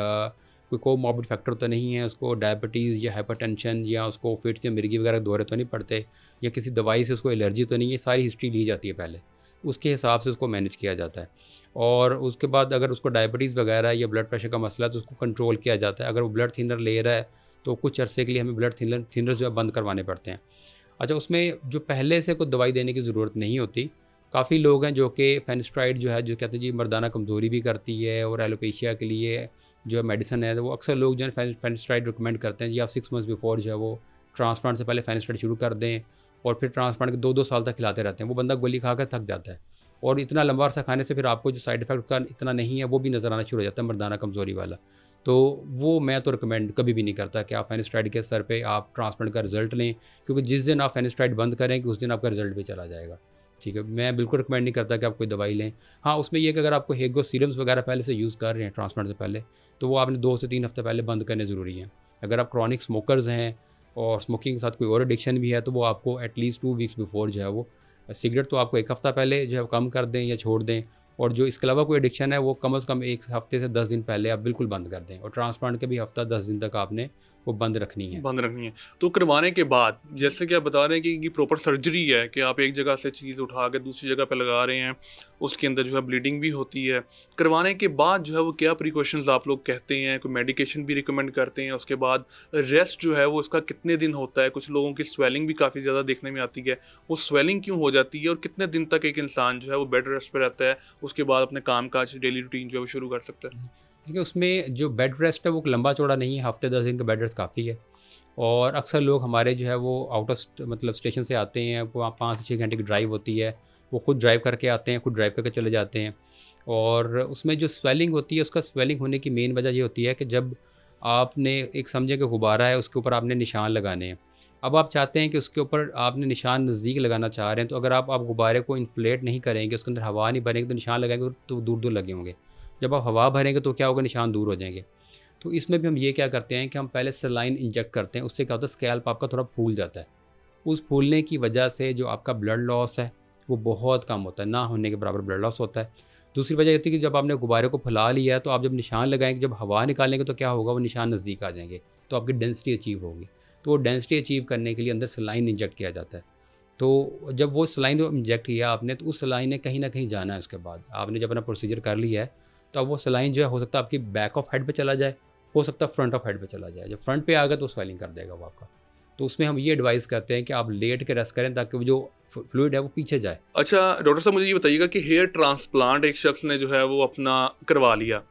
कोई कोमॉर्बिड फैक्टर तो नहीं है, उसको डायबिटीज़ या हाइपरटेंशन या उसको फिट्स या मिर्गी वगैरह दौरे तो नहीं पड़ते, या किसी दवाई से उसको एलर्जी तो नहीं है, सारी हिस्ट्री ली जाती है पहले, उसके हिसाब से उसको मैनेज किया जाता है। और उसके बाद अगर उसको डायबिटीज़ वगैरह या ब्लड प्रेशर का मसला है तो उसको कंट्रोल किया जाता है। अगर वो ब्लड थिनर ले रहा है तो कुछ अरसे के लिए हमें ब्लड थिनर जो है बंद करवाने पड़ते हैं। अच्छा, उसमें जो पहले से कोई दवाई देने की ज़रूरत नहीं होती। काफ़ी लोग हैं जो कि फेनिस्ट्राइड जो है, जो कहते हैं जी मर्दाना कमज़ोरी भी करती है और एलोपेशिया के लिए जो मेडिसिन है, तो वो अक्सर लोग जो है फेनिस्ट्राइड रिकमेंड करते हैं जी, आप 6 मंथ्स बिफोर जो है वो ट्रांसप्लांट से पहले फेनिस्ट्राइड शुरू कर दें और फिर ट्रांसप्लांट के 2-2 साल तक खिलाते रहते हैं। वो बंदा गोली खा कर थक जाता है और इतना लंबा अरसा खाने से फिर आपको जो साइड इफ़ेक्ट का इतना नहीं है वो भी नज़र आना शुरू हो जाता है, मर्दाना कमज़ोरी वाला। तो वो मैं तो रिकमेंड कभी भी नहीं करता कि आप फेनिस्ट्राइड के सर पे आप ट्रांसप्लांट का रिज़ल्ट लें, क्योंकि जिस दिन आप फेनिस्ट्राइड बंद करेंगे उस दिन आपका रिज़ल्ट भी चला जाएगा। ठीक है, मैं बिल्कुल रिकमेंड नहीं करता कि आप कोई दवाई लें। हाँ, उसमें ये कि अगर आपको हेगो सीरम्स वगैरह पहले से यूज़ कर रहे हैं ट्रांसप्लांट से पहले, तो वो आपने 2 से 3 हफ्ते पहले बंद करने ज़रूरी हैं। अगर आप क्रॉनिक स्मोकर्स हैं और स्मोकिंग के साथ कोई और एडिक्शन भी है तो वो आपको एटलीस्ट 2 वीक्स बिफोर जो है वो सिगरेट तो आपको 1 हफ़्ता पहले जो है कम कर दें या छोड़ दें, और जो इसके अलावा कोई एडिक्शन है वो कम से कम 1 हफ़्ते से 10 दिन पहले आप बिल्कुल बंद कर दें, और ट्रांसप्लांट के भी हफ़्ता 10 दिन तक आपने वो बंद रखनी है। बंद रखनी है। तो करवाने के बाद जैसे कि आप बता रहे हैं कि प्रॉपर सर्जरी है कि आप एक जगह से चीज़ उठा के दूसरी जगह पे लगा रहे हैं, उसके अंदर जो है ब्लीडिंग भी होती है। करवाने के बाद जो है वो क्या प्रिकॉशंस आप लोग कहते हैं, कोई मेडिकेशन भी रिकमेंड करते हैं? उसके बाद रेस्ट जो है वो उसका कितने दिन होता है? कुछ लोगों की स्वेलिंग भी काफ़ी ज़्यादा देखने में आती है, वो स्वेलिंग क्यों हो जाती है और कितने दिन तक एक इंसान जो है वो बेड रेस्ट पे रहता है, उसके बाद अपने काम काज डेली रूटीन जो है वो शुरू कर सकता है? देखिए, उसमें जो बेड रेस्ट है वो लंबा चौड़ा नहीं है, हफ़्ते 10 दिन का बेड रेस्ट काफ़ी है। और अक्सर लोग हमारे जो है वो आउट ऑफ मतलब स्टेशन से आते हैं, वो 5 से 6 घंटे की ड्राइव होती है, वो खुद ड्राइव करके आते हैं, खुद ड्राइव करके चले जाते हैं। और उसमें जो स्वेलिंग होती है, उसका स्वेलिंग होने की मेन वजह ये होती है कि जब आपने एक समझे कि गुब्बारा है, उसके ऊपर आपने निशान लगाने हैं। अब आप चाहते हैं कि उसके ऊपर आपने निशान नज़दीक लगाना चाह रहे हैं, तो अगर आप गुब्बारे को इन्फ्लेट नहीं करेंगे, उसके अंदर हवा नहीं भरेंगे, तो निशान लगाएंगे तो दूर दूर लगे होंगे। जब आप हवा भरेंगे तो क्या होगा, निशान दूर हो जाएंगे। तो इसमें भी हम ये क्या करते हैं कि हम पहले सलाइन इंजेक्ट करते हैं, उससे क्या होता है, स्कैल्प आपका थोड़ा फूल जाता है। उस फूलने की वजह से जो आपका ब्लड लॉस है वो बहुत कम होता है, ना होने के बराबर ब्लड लॉस होता है। दूसरी वजह ये होती है कि जब आपने गुब्बारे को फैला लिया है तो आप जब निशान लगाएंगे, जब हवा निकालेंगे तो क्या होगा, वो निशान नज़दीक आ जाएंगे, तो आपकी डेंसिटी अचीव होगी। तो वो डेंसिटी अचीव करने के लिए अंदर सलाइन इंजेक्ट किया जाता है। तो जब वो सलाइन इंजेक्ट किया आपने, तो उस सलाइन ने कहीं ना कहीं जाना है। उसके बाद आपने जब अपना प्रोसीजर कर लिया है, तो अब वो सलाइन जो है हो सकता है आपकी बैक ऑफ हेड पे चला जाए, हो सकता है फ्रंट ऑफ हेड पे चला जाए। जब फ्रंट पे आ गया तो स्वेलिंग कर देगा वो आपका। तो उसमें हम ये एडवाइस करते हैं कि आप लेट के रेस्ट करें ताकि वो जो फ्लूइड है वो पीछे जाए। अच्छा डॉक्टर साहब, मुझे ये बताइएगा कि हेयर ट्रांसप्लांट एक शख्स ने जो है वो अपना करवा लिया,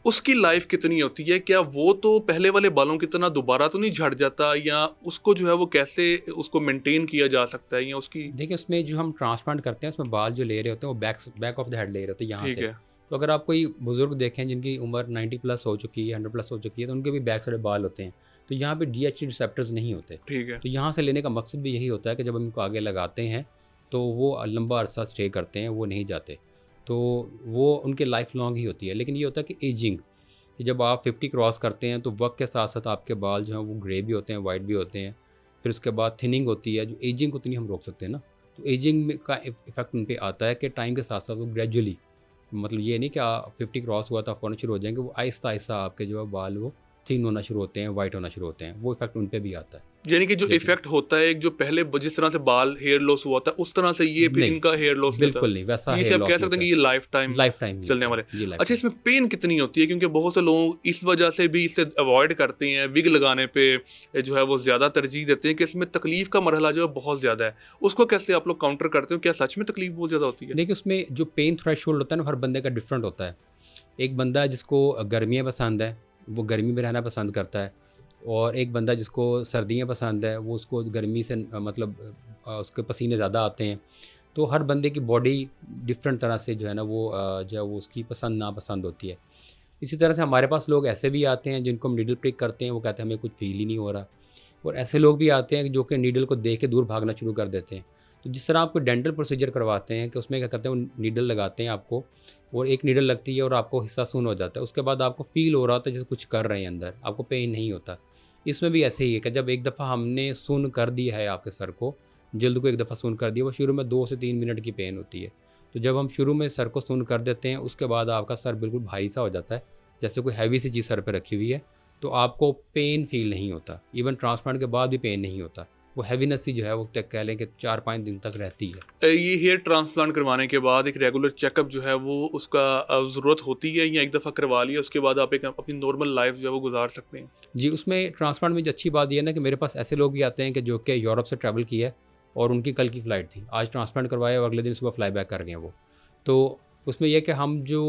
उसकी लाइफ कितनी होती है? क्या वो तो पहले वाले बालों की तरह दोबारा तो नहीं झड़ जाता, या उसको जो है वो कैसे उसको मेंटेन किया जा सकता है, या उसकी? देखिए, उसमें जो हम ट्रांसप्लांट करते हैं उसमें बाल जो ले रहे होते हैं वो बैक ऑफ द हेड ले रहे होते हैं, यहाँ ठीक से। है। तो अगर आप कोई बुज़ुर्ग देखें जिनकी उम्र 90 प्लस हो चुकी है, 100 प्लस हो चुकी है, तो उनके भी बैक साइड बाल होते हैं। तो यहाँ पे DHT रिसेप्टर्स नहीं होते। ठीक है। तो यहाँ से लेने का मकसद भी यही होता है कि जब हम इनको आगे लगाते हैं तो वो लंबा अरसा स्टे करते हैं, वो नहीं जाते। तो वो उनके लाइफ लॉन्ग ही होती है। लेकिन ये होता है कि एजिंग, कि जब आप 50 क्रॉस करते हैं तो वक्त के साथ साथ आपके बाल जो हैं वो ग्रे भी होते हैं, वाइट भी होते हैं। फिर उसके बाद थिनिंग होती है, जो एजिंग उतनी हम रोक सकते हैं ना। तो एजिंग में का इफ़ेक्ट उन पे आता है कि टाइम के साथ साथ वो ग्रेजुअली, मतलब ये नहीं कि 50 क्रॉस हुआ तो फ़ौरन शुरू हो जाएंगे, वो आहिस्ता आहिस्ता आपके जो है बाल वो थिन होना शुरू होते हैं, वाइट होना शुरू होते हैं। वो इफ़ेक्ट उन पे भी आता है। यानी कि जो लेकिन इफेक्ट होता है, एक जो पहले जिस तरह से बाल हेयर लॉस हुआ था उस तरह से ये नहीं, इनका हेयर लॉस नहीं होता। बिल्कुल नहीं, वैसा यहीं से हेयर आप लॉस कह नहीं सकते हैं होता कि ये लाइफ टाइम है। लाइफ टाइम ही चलने होता वाले। है, ये लाइफ अच्छा, टाइम। इसमें पेन कितनी होती है? क्योंकि बहुत से लोग इस वजह से भी इसे अवॉइड करते हैं, विग लगाने पे जो है वो ज़्यादा तरजीह देते हैं कि इसमें तकलीफ का मरहला जो है बहुत ज़्यादा है। उसको कैसे आप लोग काउंटर करते हो? क्या सच में तकलीफ बहुत ज़्यादा होती है? देखिए, उसमें जो पेन थ्रेशोल्ड होता है ना, हर बंदे का डिफरेंट होता है। एक बंदा जिसको गर्मियाँ पसंद है, वो गर्मी में रहना पसंद करता है, और एक बंदा जिसको सर्दियाँ पसंद है, वो उसको गर्मी से मतलब उसके पसीने ज़्यादा आते हैं। तो हर बंदे की बॉडी डिफरेंट तरह से जो है ना वो जो है वो उसकी पसंद नापसंद होती है। इसी तरह से हमारे पास लोग ऐसे भी आते हैं जिनको हम नीडल प्रिक करते हैं, वो कहते हैं हमें कुछ फ़ील ही नहीं हो रहा। और ऐसे लोग भी आते हैं जो कि नीडल को देख के दूर भागना शुरू कर देते हैं। तो जिस तरह आपको डेंटल प्रोसीजर करवाते हैं कि उसमें क्या करते हैं, वो नीडल लगाते हैं आपको, और एक नीडल लगती है और आपको हिस्सा सुन हो जाता है। उसके बाद आपको फ़ील हो रहा होता है जैसे कुछ कर रहे हैं अंदर, आपको पेन नहीं होता। इसमें भी ऐसे ही है कि जब एक दफ़ा हमने सुन कर दिया है आपके सर को, जल्द को एक दफ़ा सुन कर दिया, वो शुरू में 2 से 3 मिनट की पेन होती है। तो जब हम शुरू में सर को सुन कर देते हैं, उसके बाद आपका सर बिल्कुल भारी सा हो जाता है, जैसे कोई हैवी सी चीज़ सर पे रखी हुई है। तो आपको पेन फील नहीं होता, इवन ट्रांसप्लांट के बाद भी पेन नहीं होता। वो हैवीनेस ही जो है वो कह लें कि 4-5 दिन तक रहती है। ये हेयर ट्रांसप्लांट करवाने के बाद एक रेगुलर चेकअप जो है वो उसका ज़रूरत होती है, या एक दफ़ा करवा लिया उसके बाद आप एक अपनी नॉर्मल लाइफ जो है वो गुजार सकते हैं? जी, उसमें ट्रांसप्लांट में जो अच्छी बात ये है ना कि मेरे पास ऐसे लोग भी आते हैं कि जो कि यूरोप से ट्रैवल किया है और उनकी कल की फ़्लाइट थी, आज ट्रांसप्लांट करवाया और अगले दिन सुबह फ्लाई बैक कर गए हैं वो। तो उसमें यह है कि हम जो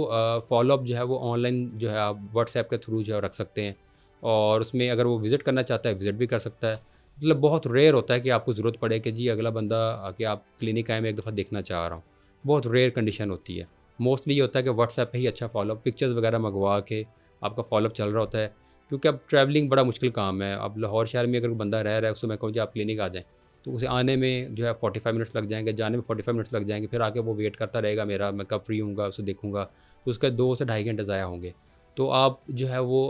फ़ॉलो-अप जो है वो ऑनलाइन जो है आप व्हाट्सएप के थ्रू जो है रख सकते हैं, और उसमें अगर वो विज़िट करना चाहता है विज़िट भी कर सकता है। मतलब बहुत रेयर होता है कि आपको ज़रूरत पड़े कि जी अगला बंदा कि आप क्लिनिक आए, मैं एक दफ़ा देखना चाह रहा हूँ। बहुत रेयर कंडीशन होती है। मोस्टली ये होता है कि व्हाट्सएप पे ही अच्छा फ़ॉलो-अप पिक्चर्स वगैरह मंगवा के आपका फ़ॉलो-अप चल रहा होता है। क्योंकि अब ट्रैवलिंग बड़ा मुश्किल काम है। अब लाहौर शहर में अगर बंदा रह रहा है उसको मैं कहूँ जी आप क्लिनिक आ जाएँ, तो उसे आने में जो है 45 मिनट्स लग जाएँगे, जाने में 45 मिनट्स लग जाएँगे, फिर आके वो वेट करता रहेगा मेरा, मैं कब फ्री होऊँगा उसे देखूँगा, तो उसका 2 से ढाई घंटे ज़ाया होंगे। तो आप जो है वो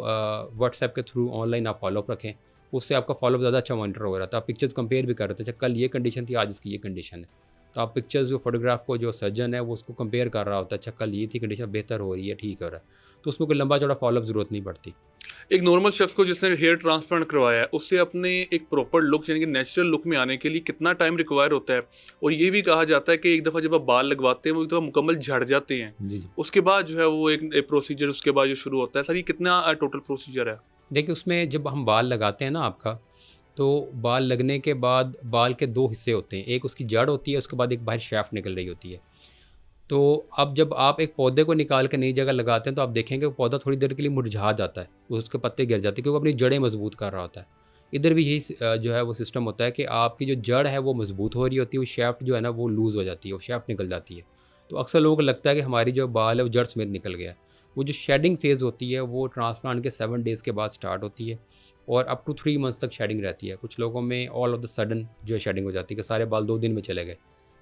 व्हाट्सएप के थ्रू ऑनलाइन आप फ़ॉलो-अप रखें, उससे आपका फ़ॉलो-अप ज़्यादा अच्छा मॉनिटर हो रहा था। आप पिक्चर्स कंपेयर भी कर रहे थे, अच्छा कल ये कंडीशन थी, आज इसकी ये कंडीशन है। तो आप पिक्चर्स जो फ़ोटोग्राफ को जो सर्जन है वो उसको कंपेयर कर रहा होता है, अच्छा कल ये थी कंडीशन, बेहतर हो रही है, ठीक हो रहा है। तो उसमें कोई लंबा चौड़ा फ़ॉलो-अप ज़रूरत नहीं पड़ती। एक नॉर्मल शख्स को जिसने हेयर ट्रांसप्लांट करवाया है, उससे अपने एक प्रॉपर लुक यानी कि नेचुरल लुक में आने के लिए कितना टाइम रिक्वायर होता है? और ये भी कहा जाता है कि एक दफ़ा जब आप बाल लगवाते हैं वो एक दफ़ा मुकम्मल झड़ जाते हैं, जी, जी। उसके बाद जो है वो एक प्रोसीजर उसके बाद जो शुरू होता है, सर ये कितना टोटल प्रोसीजर है? देखिए उसमें जब हम बाल लगाते हैं ना आपका, तो बाल लगने के बाद बाल के 2 हिस्से होते हैं, एक उसकी जड़ होती है, उसके बाद एक बाहर शाफ्ट निकल रही होती है। तो अब जब आप एक पौधे को निकाल के नई जगह लगाते हैं तो आप देखेंगे वो पौधा थोड़ी देर के लिए मुरझा जाता है, उसके पत्ते गिर जाते हैं क्योंकि वो अपनी जड़ें मजबूत कर रहा होता है। इधर भी यही जो है वो सिस्टम होता है कि आपकी जो जड़ है वो मजबूत हो रही होती है, वो शाफ्ट जो है ना वो लूज़ हो जाती है, वो शाफ्ट निकल जाती है। तो अक्सर लोगों को लगता है कि हमारी जो बाल है वो जड़ समेत निकल गया है। वो जो शेडिंग फेज़ होती है वो ट्रांसप्लांट के 7 डेज़ के बाद स्टार्ट होती है और अप टू 3 मंथ्स तक शेडिंग रहती है। कुछ लोगों में ऑल ऑफ द सडन जो है शेडिंग हो जाती है कि सारे बाल 2 दिन में चले गए।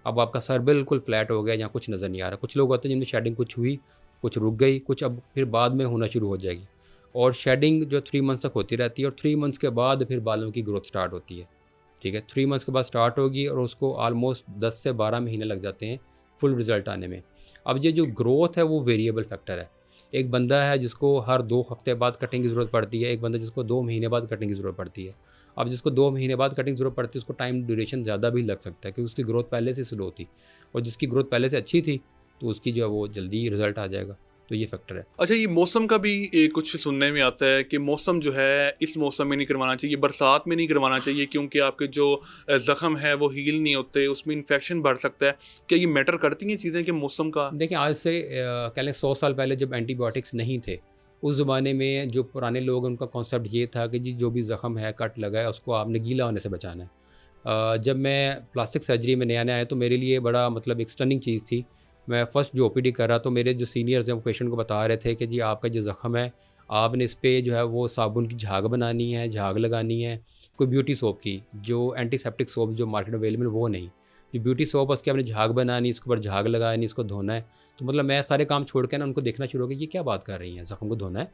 अब आपका सर बिल्कुल फ्लैट हो गया, यहाँ कुछ नज़र नहीं आ रहा। कुछ लोग होते हैं जिनमें शेडिंग कुछ हुई, कुछ रुक गई, कुछ अब फिर बाद में होना शुरू हो जाएगी। और शेडिंग जो 3 मंथ्स तक होती रहती है और 3 मंथ्स के बाद फिर बालों की ग्रोथ स्टार्ट होती है। ठीक है, 3 मंथ्स के बाद स्टार्ट होगी और उसको ऑलमोस्ट 10 से 12 महीने लग जाते हैं फुल रिज़ल्ट आने में। अब ये जो ग्रोथ है वो वेरिएबल फैक्टर है। एक बंदा है जिसको हर 2 हफ्ते बाद कटिंग की ज़रूरत पड़ती है, एक बंदा जिसको 2 महीने बाद कटिंग की ज़रूरत पड़ती है। अब जिसको 2 महीने बाद कटिंग ज़रूरत पड़ती है उसको टाइम ड्यूरेशन ज़्यादा भी लग सकता है क्योंकि उसकी ग्रोथ पहले से स्लो थी, और जिसकी ग्रोथ पहले से अच्छी थी तो उसकी जो है वो जल्दी रिज़ल्ट आ जाएगा। तो ये फैक्टर है। अच्छा, ये मौसम का भी कुछ सुनने में आता है कि मौसम जो है इस मौसम में नहीं करवाना चाहिए, बरसात में नहीं करवाना चाहिए क्योंकि आपके जो ज़ख्म है वो हील नहीं होते, उसमें इन्फेक्शन बढ़ सकता है। क्या ये मैटर करती हैं चीज़ें कि मौसम का? देखिए आज से कह लें 100 साल पहले जब एंटीबायोटिक्स नहीं थे, उस ज़माने में जो पुराने लोग उनका कॉन्सेप्ट ये था कि जी जो भी ज़ख्म है, कट लगा है, उसको आपने गीला होने से बचाना है। जब मैं प्लास्टिक सर्जरी में नया-नया आया तो मेरे लिए बड़ा मतलब एक स्टनिंग चीज़ थी। मैं फर्स्ट जो ओपीडी कर रहा तो मेरे जो सीनियर्स हैं वो पेशेंट को बता रहे थे कि जी आपका जो ज़ख्म है, आपने इस पे जो है वो साबुन की झाग बनानी है, झाग लगानी है, कोई ब्यूटी सोप की, जो एंटीसेप्टिक सोप जो मार्केट में अवेलेबल वो नहीं। जो ब्यूटी सोप है उसकी आपने झाग बनानी, इसके ऊपर झाग लगानी, इसको धोना है। तो मतलब मैं सारे काम छोड़ के ना उनको देखना शुरू हो गया, ये क्या बात कर रही हैं, ज़ख्म को धोना है?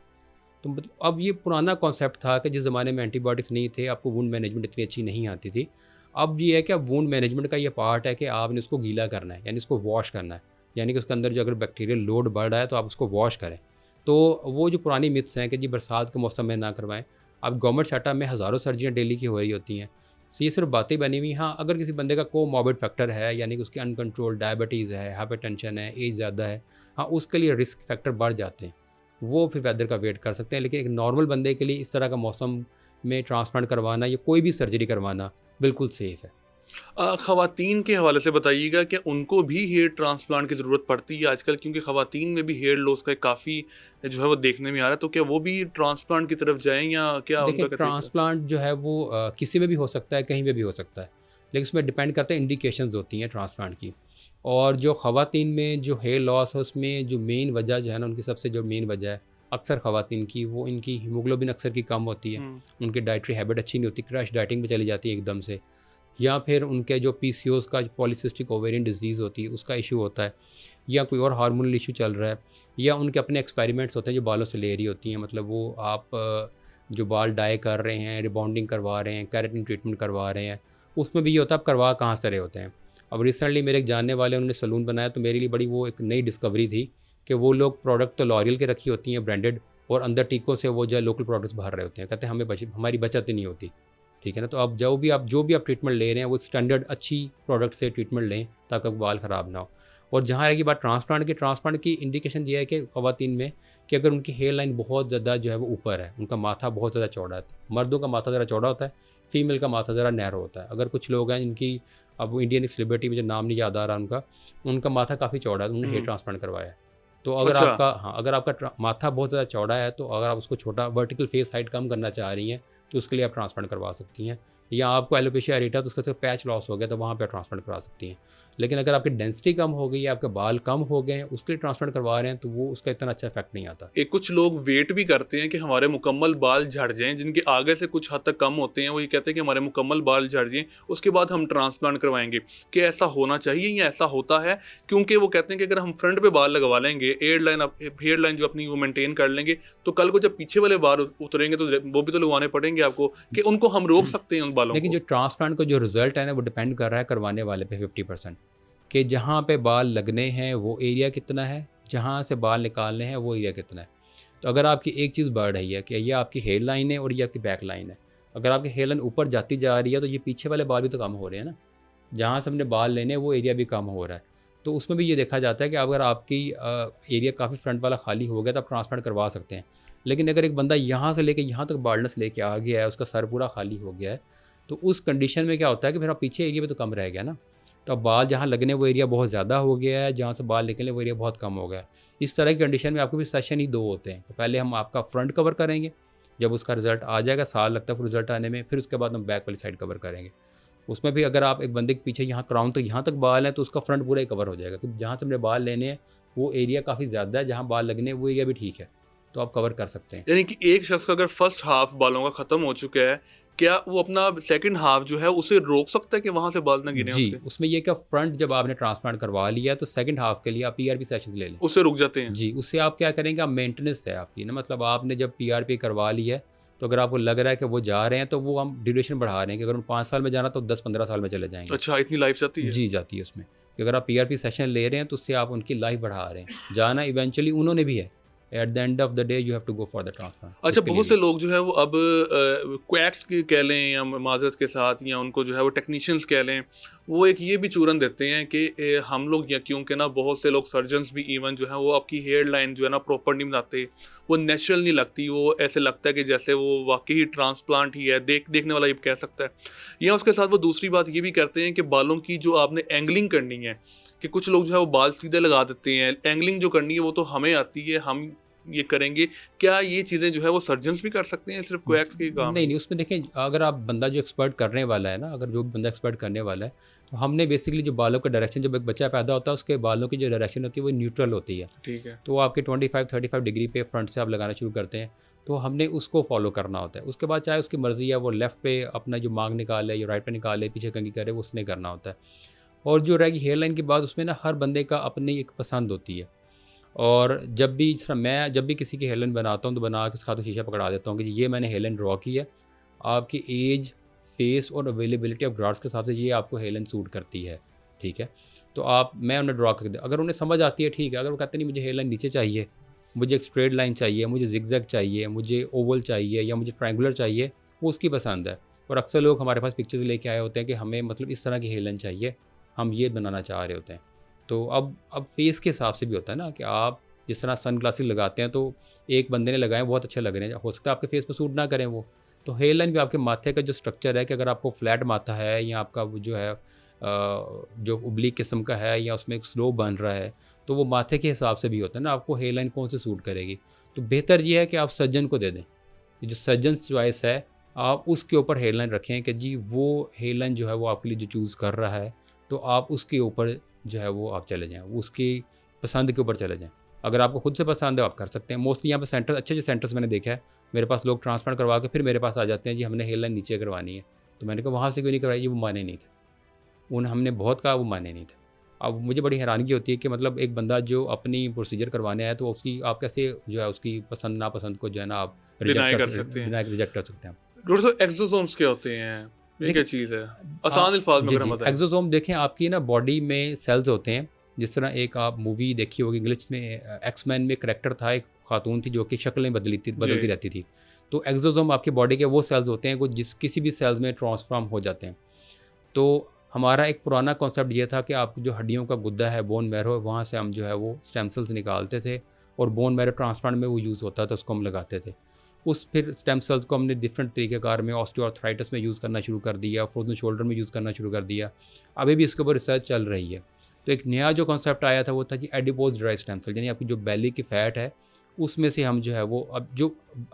तो मतलब अब ये पुराना कॉन्सेप्ट था कि जिस ज़माने में एंटीबायोटिक्स नहीं थे, आपको वुंड मैनेजमेंट इतनी अच्छी नहीं आती थी। अब ये है कि अब वुंड मैनेजमेंट का ये पार्ट है कि आपने उसको गीला करना है, यानी इसको वॉश करना है। यानी कि उसके अंदर जो अगर बैक्टीरियल लोड बढ़ रहा है तो आप उसको वॉश करें। तो वो जो पुरानी मिथ्स हैं कि जी बरसात के मौसम में ना करवाएँ। अब गवर्नमेंट सेटअप में हज़ारों सर्जरियाँ डेली की हो रही होती हैं। तो ये सिर्फ बातें बनी हुई। हाँ, अगर किसी बंदे का कोमॉर्बिड फैक्टर है, यानी कि उसकी अनकंट्रोल्ड डायबिटीज़ है, हाइपरटेंशन है, एज ज़्यादा है, हाँ, उसके लिए रिस्क फैक्टर बढ़ जाते हैं। वो फिर वेदर का वेट कर सकते हैं, लेकिन एक नॉर्मल बंदे के लिए इस तरह का मौसम में ट्रांसप्लांट करवाना या कोई भी सर्जरी करवाना बिल्कुल सेफ़ है। ख़वातीन के हवाले से बताइएगा कि उनको भी हेयर ट्रांसप्लांट की ज़रूरत पड़ती है आजकल, क्योंकि ख़वातीन में भी हेयर लॉस का काफ़ी जो है वो देखने में आ रहा है, तो क्या वो भी ट्रांसप्लांट की तरफ जाएँ या क्या देखिए उनका क्या तरीका है? ट्रांसप्लांट जो है वो किसी में भी हो सकता है, कहीं पे भी हो सकता है। लेकिन उसमें डिपेंड करता है, इंडिकेशंस होती हैं ट्रांसप्लांट की। और जो ख़वातीन में जो हेयर लॉस है उसमें जो मेन वजह जो है ना, उनकी सबसे जो मेन वजह है अक्सर ख़वातीन की, वो इनकी हीमोग्लोबिन अक्सर की कम होती है। हुँ। उनकी डाइटरी हैबिट अच्छी नहीं होती, क्रैश डाइटिंग पे चली जाती है एकदम से। या फिर उनके जो पीसीओएस का पॉलीसिस्टिक ओवेरियन डिजीज़ होती है उसका इशू होता है, या कोई और हार्मोनल इशू चल रहा है, या उनके अपने एक्सपेरिमेंट्स होते हैं जो बालों से ले रही होती हैं। मतलब वो आप जो बाल डाई कर रहे हैं, रिबॉन्डिंग करवा रहे हैं, केराटिन ट्रीटमेंट करवा रहे हैं, उसमें भी ये होता है आप करवा कहाँ से रहे होते हैं। अब रिसेंटली मेरे एक जानने वाले उन्होंने सैलून बनाया तो मेरे लिए बड़ी वो एक नई डिस्कवरी थी कि वो लोग प्रोडक्ट तो लॉरियल के रखी होती हैं ब्रांडेड, और अंदर टीकों से वो जो है लोकल प्रोडक्ट्स बाहर रहे होते हैं, कहते हैं हमारी बचत ही नहीं होती, ठीक है ना। तो आप जो भी आप ट्रीटमेंट ले रहे हैं वो स्टैंडर्ड अच्छी प्रोडक्ट से ट्रीटमेंट लें ताकि बाल ख़राब ना हो। और जहाँ रहेगी बात ट्रांसप्लांट की इंडिकेशन ये है कि ख़वातीन में कि अगर उनकी हेयर लाइन बहुत ज़्यादा जो है वो ऊपर है, उनका माथा बहुत ज़्यादा चौड़ा है, तो मर्दों का माथा ज़रा चौड़ा होता है, फीमेल का माथा ज़रा नैरो होता है। अगर कुछ लोग हैं जिनकी, अब इंडियन सेलिब्रिटी में जो नाम नहीं याद आ रहा उनका माथा काफ़ी चौड़ा है, उन्होंने हेयर ट्रांसप्लांट करवाया है। तो अगर अच्छा। अगर आपका माथा बहुत ज़्यादा चौड़ा है, तो अगर आप उसको छोटा वर्टिकल फेस हाइट कम करना चाह रही हैं तो उसके लिए आप ट्रांसप्लांट करवा सकती हैं। या आपको एलोपेशिया एरेटा, तो उसका सिर्फ पैच लॉस हो गया तो वहाँ पे ट्रांसप्लांट करवा सकती हैं। लेकिन अगर आपकी डेंसिटी कम हो गई है, आपके बाल कम हो गए हैं, उसके लिए ट्रांसप्लांट करवा रहे हैं, तो वो उसका इतना अच्छा इफेक्ट नहीं आता। एक कुछ लोग वेट भी करते हैं कि हमारे मुकम्मल बाल झड़ जाएं, जिनके आगे से कुछ हद तक कम होते हैं, वो ये कहते हैं कि हमारे मुकम्मल बाल झड़ जाएं, उसके बाद हम ट्रांसप्लांट करवाएंगे। कि ऐसा होना चाहिए या ऐसा होता है? क्योंकि वो कहते हैं कि अगर हम फ्रंट पे बाल लगवा लेंगे, हेयर लाइन जो अपनी वो मेंटेन कर लेंगे, तो कल को जब पीछे वाले बाल उतरेंगे तो वो भी तो लगवाने पड़ेंगे आपको, कि उनको हम रोक सकते हैं उन बालों लेकिन को। जो ट्रांसप्लांट का जो रिजल्ट है ना, वो डिपेंड कर रहा है करवाने वाले पे 50%, कि जहाँ पे बाल लगने हैं वो एरिया कितना है, जहाँ से बाल निकालने हैं वो एरिया कितना है। तो अगर आपकी एक चीज़ बढ़ रही है कि ये आपकी हेयर लाइन है और ये आपकी बैक लाइन है, अगर आपकी हेयर लाइन ऊपर जाती जा रही है तो ये पीछे वाले बाल भी तो कम हो रहे हैं ना, जहाँ से हमने बाल लेने हैं वो एरिया भी कम हो रहा है। तो उसमें भी ये देखा जाता है कि अगर आपकी एरिया काफ़ी फ्रंट वाला खाली हो गया तो आप ट्रांसप्लांट करवा सकते हैं। लेकिन अगर एक बंदा यहाँ से लेके यहाँ तक बाल्डनेस लेके आ गया है, उसका सर पूरा खाली हो गया है, तो उस कंडीशन में क्या होता है कि फिर आप पीछे एरिया पे तो कम रह गया ना। तो अब बाल जहाँ लगने वो एरिया बहुत ज़्यादा हो गया है, जहाँ से बाल निकलने वो एरिया बहुत कम हो गया है। इस तरह की कंडीशन में आपके भी सेशन ही 2 होते हैं। तो पहले हम आपका फ्रंट कवर करेंगे, जब उसका रिज़ल्ट आ जाएगा, साल लगता है फिर रिज़ल्ट आने में, फिर उसके बाद हम बैक वाली साइड कवर करेंगे। उसमें भी अगर आप एक बंदे के पीछे यहाँ क्राउन तक यहाँ तक बाल हैं तो उसका फ्रंट पूरा ही कवर हो जाएगा, क्योंकि जहाँ से हमने बाल लेने हैं वो एरिया काफ़ी ज़्यादा है, जहाँ बाल लगने हैं वो एरिया भी ठीक है, तो आप कवर कर सकते हैं। यानी कि एक शख्स का अगर फर्स्ट हाफ बालों का खत्म हो चुका है, क्या वो अपना सेकंड हाफ जो है उसे रोक सकता है कि वहां से बाल ना गिरे जी, उसके? उसमें ये कि फ्रंट जब आपने ट्रांसप्लांट करवा लिया तो सेकंड हाफ के लिए आप पीआरपी सेशंस ले लें। उससे रुक जाते हैं? जी, उससे आप क्या करेंगे, आप मेंटेनेंस है आपकी ना, मतलब आपने जब पीआरपी करवा ली है, तो अगर आपको लग रहा है कि वो जा रहे हैं तो वो हम ड्यूरेशन बढ़ा रहे हैं कि अगर उन 5 साल में जाना तो 10-15 साल में चले जाएँगे। अच्छा, इतनी लाइफ जाती है? जी, जाती है उसमें, कि अगर आप पीआरपी सेशन ले रहे हैं तो उससे आप उनकी लाइफ बढ़ा रहे हैं। जाना इवेंचुअली उन्होंने भी है। At the end of the day you have to go for the transplant. अच्छा, उसके लिए बहुत से भी। लोग जो है वो अब क्वैक्स की कह लें या माजरत के साथ, या उनको जो है वो टेक्नीशियंस कह लें, वो एक ये भी चूरन देते हैं कि हम लोग, या क्योंकि ना बहुत से लोग सर्जन्स भी इवन जो है वो आपकी हेयर लाइन जो है ना प्रॉपर नहीं बनाते, वो नेचुरल नहीं लगती, वो ऐसे लगता है कि जैसे वो वाकई ही ट्रांसप्लांट ही है, देखने वाला ये कह सकता है। या उसके साथ वो दूसरी बात ये भी करते हैं कि बालों की जो आपने एंगलिंग करनी है, कि कुछ लोग जो है वो बाल सीधे लगा देते हैं, एंगलिंग जो करनी है वो तो हमें आती है, हम ये करेंगे। क्या ये चीज़ें जो है वो सर्जन्स भी कर सकते हैं, सिर्फ क्वैक्स के काम है? नहीं, उसमें देखें, अगर आप बंदा जो एक्सपर्ट करने वाला है ना, अगर जो बंदा एक्सपर्ट करने वाला है, तो हमने बेसिकली जो बालों का डायरेक्शन, जब एक बच्चा पैदा होता है उसके बालों की जो डायरेक्शन होती है वो न्यूट्रल होती है। ठीक है। तो वो आपके 25-35 डिग्री पे फ्रंट से आप लगाना शुरू करते हैं, तो हमने उसको फॉलो करना होता है। उसके बाद चाहे उसकी मर्ज़ी है वो लेफ़्ट पे अपना जो मांग निकाले या राइट पे निकाले, पीछे कंघी करे, वो उसने करना होता है। और जो रहेगी हेयर लाइन की बात, उसमें ना हर बंदे का अपनी एक पसंद होती है। और जब भी जिस तरह मैं जब भी किसी की हेयर लाइन बनाता हूँ तो बना के उसका हाथों शीशा पकड़ा देता हूँ कि ये मैंने हेयर लाइन ड्रॉ की है, आपकी एज, फेस और अवेलेबिलिटी ऑफ ग्राफ्स के हिसाब से ये आपको हेयर लाइन सूट करती है, ठीक है। तो मैं उन्हें ड्रॉ करके, अगर उन्हें समझ आती है ठीक है, अगर वो कहते नहीं मुझे हेयर लाइन नीचे चाहिए, मुझे एक स्ट्रेट लाइन चाहिए, मुझे जिगजैग चाहिए, मुझे ओवल चाहिए या मुझे ट्रायंगुलर चाहिए, वो उसकी पसंद है। और अक्सर लोग हमारे पास पिक्चर्स लेके आए होते हैं कि हमें मतलब इस तरह की हेयर लाइन चाहिए, हम ये बनाना चाह रहे होते हैं। तो अब फेस के हिसाब से भी होता है ना, कि आप जिस तरह सन ग्लासेस लगाते हैं तो एक बंदे ने लगाए बहुत अच्छे लग रहे हैं, हो सकता है आपके फेस पर सूट ना करें वो। तो हेयर लाइन भी आपके माथे का जो स्ट्रक्चर है, कि अगर आपको फ्लैट माथा है या आपका वो जो है जो उब्लिक किस्म का है या उसमें एक स्लो बन रहा है, तो वो माथे के हिसाब से भी होता है ना, आपको हेयर लाइन कौन सी सूट करेगी। तो बेहतर ये है कि आप सर्जन को दे दें, जो सर्जन चॉइस है आप उसके ऊपर हेयर लाइन रखें, कि जी वो हेयर लाइन जो है वो आपके लिए जो चूज़ कर रहा है, तो आप उसके ऊपर जो है वो आप चले जाएँ, वो उसकी पसंद के ऊपर चले जाएँ। अगर आपको खुद से पसंद है आप कर सकते हैं। मोस्टली यहाँ पे सेंटर, अच्छे सेंटर्स मैंने देखा है, मेरे पास लोग ट्रांसप्लांट करवा के फिर मेरे पास आ जाते हैं, जी हमने हेयर लाइन नीचे करवानी है। तो मैंने कहा वहाँ से क्यों नहीं करवाई, वो माने नहीं थे। हमने बहुत कहा, वो माने नहीं थे। अब मुझे बड़ी हैरानगी होती है कि मतलब एक बंदा जो अपनी प्रोसीजर करवाने आया, तो उसकी आप कैसे जो है उसकी पसंद नापसंद को जो है ना आप डिनाई रिजेक्ट कर सकते हैं। कर सकते हैं। डॉक्टर साहब, एक्सोसोम्स क्या होते हैं? ये क्या चीज़ है? आसान अल्फाज में जी अगर हम जी, बताएं। एक्सोसोम देखें, आपकी ना बॉडी में सेल्स होते हैं। जिस तरह एक आप मूवी देखी होगी इंग्लिश में, एक्समैन में करैक्टर था एक खातून थी जो कि शक्लें बदलती जी। रहती थी। तो एक्सोसोम आपकी बॉडी के वो सेल्स होते हैं वो किसी भी सेल्स में ट्रांसफॉर्म हो जाते हैं। तो हमारा एक पुराना कॉन्सेप्ट ये था कि आपकी जो हड्डियों का गुद्दा है, बोन मैरो है, वहाँ से हम जो है वो स्टेम सेल्स निकालते थे और बोन मैरो ट्रांसप्लांट में वो यूज़ होता था, उसको हम लगाते थे। उस फिर स्टेम सेल्स को हमने डिफरेंट तरीक़ेकार में ऑस्टियोआर्थराइटिस में यूज़ करना शुरू कर दिया, फ्रोज़न शोल्डर में यूज़ करना शुरू कर दिया। अभी भी इसके ऊपर रिसर्च चल रही है। तो एक नया जो कॉन्सेप्ट आया था वो था कि एडिपोज ड्राई स्टेम सेल, यानी आपकी जो बेली की फ़ैट है उसमें से हम जो है वो अब जो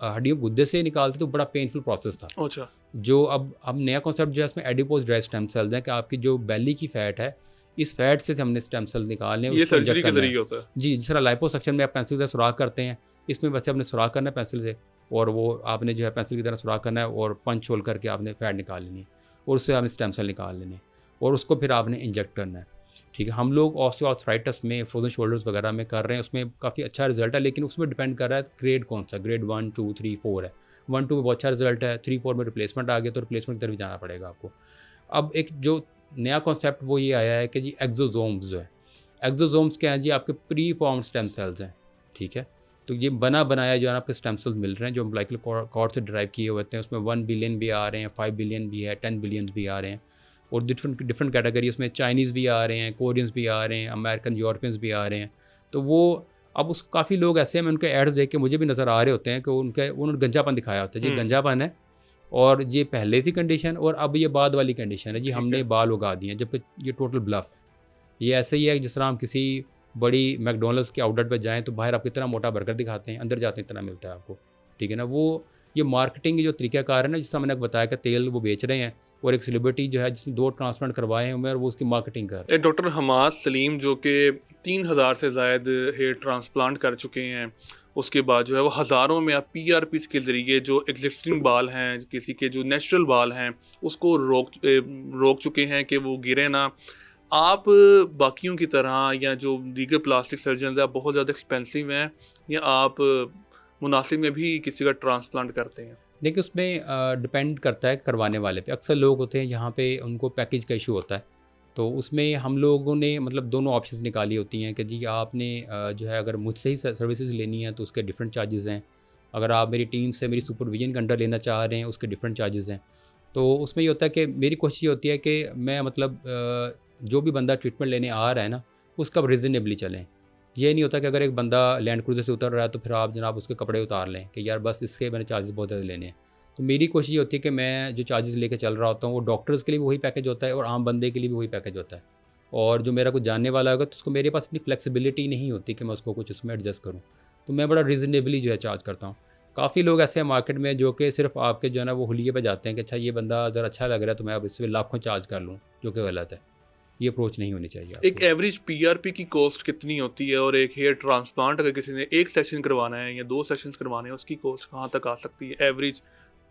हड्डियों गुद्दे से निकालते तो बड़ा पेनफुल प्रोसेस था। अच्छा। जो अब नया कॉन्सेप्ट जो है उसमें एडिपोज ड्राई स्टेम सेल्स हैं कि आपकी जो बेली की फ़ैट है, इस फ़ैट से हमने स्टेम सेल निकालने हैं, ये उसको इंजेक्ट सर्जरी के करना है। ज़रिए होता है। जी, जिस तरह लाइपोसक्शन में आप पेंसिल से सुराख करते हैं, इसमें वैसे आपने सुराख करना है पेंसिल से और वो आपने जो है पेंसिल की तरह सुराख करना है और पंच होल करके आपने फ़ैट निकाल लेनी है और उससे आपने स्टेम सेल निकाल लेने हैं और उसको फिर आपने इंजेक्ट करना है। ठीक है, हम लोग ऑस्टियोआर्थराइटिस में, फ्रोज़न शोल्डर्स वगैरह में कर रहे हैं, उसमें काफ़ी अच्छा रिजल्ट है, लेकिन उसमें डिपेंड कर रहा है ग्रेड कौन सा, ग्रेड 1, 2, 3, 4 है। 1-2 में बहुत अच्छा रिजल्ट है, 3-4 में रिप्लेसमेंट आ गया तो रिप्लेसमेंट की तरफ जाना पड़ेगा आपको। अब एक जो नया कॉन्सेप्ट वो ये आया है कि जी एक्सोसोम्स जो है, एक्सोसोम्स क्या हैं जी, आपके प्री फॉर्म्ड स्टेम सेल्स हैं। ठीक है, तो ये बना बनाया जो है आपके स्टेम सेल्स मिल रहे हैं जो अम्बिलिकल कॉर्ड से ड्राइव किए हुए होते हैं। उसमें 1 बिलियन भी आ रहे हैं, 5 बिलियन भी है, 10 बिलियन भी आ रहे हैं और डिफरेंट डिफरेंट कैटेगरी, उसमें चाइनीज़ भी आ रहे हैं, कोरियंस भी आ रहे हैं, अमेरिकन यूरोपियंस भी आ रहे हैं। तो वो अब उस काफ़ी लोग ऐसे हैं, मैं उनके एड्स देख के मुझे भी नज़र आ रहे होते हैं कि उन्होंने गंजापन दिखाया होता है, ये गंजापन है और ये पहले थी कंडीशन और अब ये बाद वाली कंडीशन है जी, ठीक हमने है। बाल उगा दिए हैं, जबकि ये टोटल ब्लफ है। ये ऐसे ही है जिस तरह हम किसी बड़ी मैकडॉनल्ड्स के आउटलेट पे जाएँ तो बाहर आपको इतना मोटा बर्गर दिखाते हैं, अंदर जाते ही इतना मिलता है आपको। ठीक है ना? वो ये मार्केटिंग के जो तरीक़ाकार है ना, जिस तरह मैंने आपको बताया कि तेल वो बेच रहे हैं और एक सेलिब्रिटी जो है जिसने 2 ट्रांसप्लांट करवाए हैं और वो उसकी मार्केटिंग कर रहा है। डॉक्टर हमाद सलीम जो कि 3000 से ज़ायद हेयर ट्रांसप्लांट कर चुके हैं, उसके बाद जो है वो हज़ारों में आप पीआरपीज़ के ज़रिए जो एग्जिस्टिंग बाल हैं, किसी के जो नेचुरल बाल हैं, उसको रोक चुके हैं कि वो गिरे ना। आप बाकियों की तरह या जो दीगर प्लास्टिक सर्जन हैं, बहुत ज़्यादा एक्सपेंसिव हैं या आप मुनासिब में भी किसी का ट्रांसप्लांट करते हैं? देखिए उसमें डिपेंड करता है करवाने वाले पे। अक्सर लोग होते हैं जहाँ पे उनको पैकेज का इशू होता है, तो उसमें हम लोगों ने मतलब दोनों ऑप्शंस निकाली होती हैं कि जी आपने जो है अगर मुझसे ही सर्विसेज लेनी है तो उसके डिफरेंट चार्जेस हैं। अगर आप मेरी टीम से मेरी सुपरविजन के अंडर लेना चाह रहे हैं उसके डिफरेंट चार्जेस हैं। तो उसमें ये होता है कि मेरी कोशिश ये होती है कि मैं मतलब जो भी बंदा ट्रीटमेंट लेने आ रहा है ना, उसका रीज़नेबली चलें। ये नहीं होता कि अगर एक बंदा लैंड क्रूज़र से उतर रहा है तो फिर आप जनाब उसके कपड़े उतार लें कि यार बस इसके मैंने चार्जेस बहुत ज़्यादा लेने हैं। तो मेरी कोशिश ये होती है कि मैं जो चार्जेस लेके चल रहा होता हूँ वो डॉक्टर्स के लिए भी वही पैकेज होता है और आम बंदे के लिए भी वही पैकेज होता है। और जो मेरा कुछ जानने वाला होगा तो उसको मेरे पास इतनी फ्लेक्सिबिलिटी नहीं होती कि मैं उसको कुछ उसमें एडजस्ट करूँ। तो मैं बड़ा रीज़नेबली जो है चार्ज करता हूँ। काफ़ी लोग ऐसे हैं मार्केट में जो कि सिर्फ़ आपके जो है ना वो हुलिये पे जाते हैं कि अच्छा ये बंदा ज़रा अच्छा लग रहा है तो मैं अब इससे लाखों चार्ज कर लूँ, जो कि गलत है। ये अप्रोच नहीं होनी चाहिए एक आपको। एवरेज पीआरपी की कॉस्ट कितनी होती है और एक हेयर ट्रांसप्लांट अगर किसी ने 1 सेशन करवाना है या 2 सेशंस करवाने हैं, उसकी कॉस्ट कहाँ तक आ सकती है एवरेज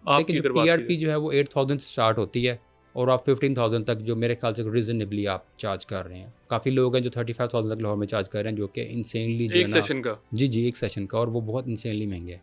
देखिए आपकी जो अगर बात की पीआरपी जाए? जो है वो 8000 से स्टार्ट होती है और आप 15000 तक जो मेरे ख्याल से रीज़नेबली आप चार्ज कर रहे हैं। काफ़ी लोग हैं जो 35000 तक लाहौर में चार्ज कर रहे हैं जो कि इंसेनली जो है एक ना। सेशन का? जी, जी, एक सेशन का और वो बहुत इंसेनली महँगे हैं।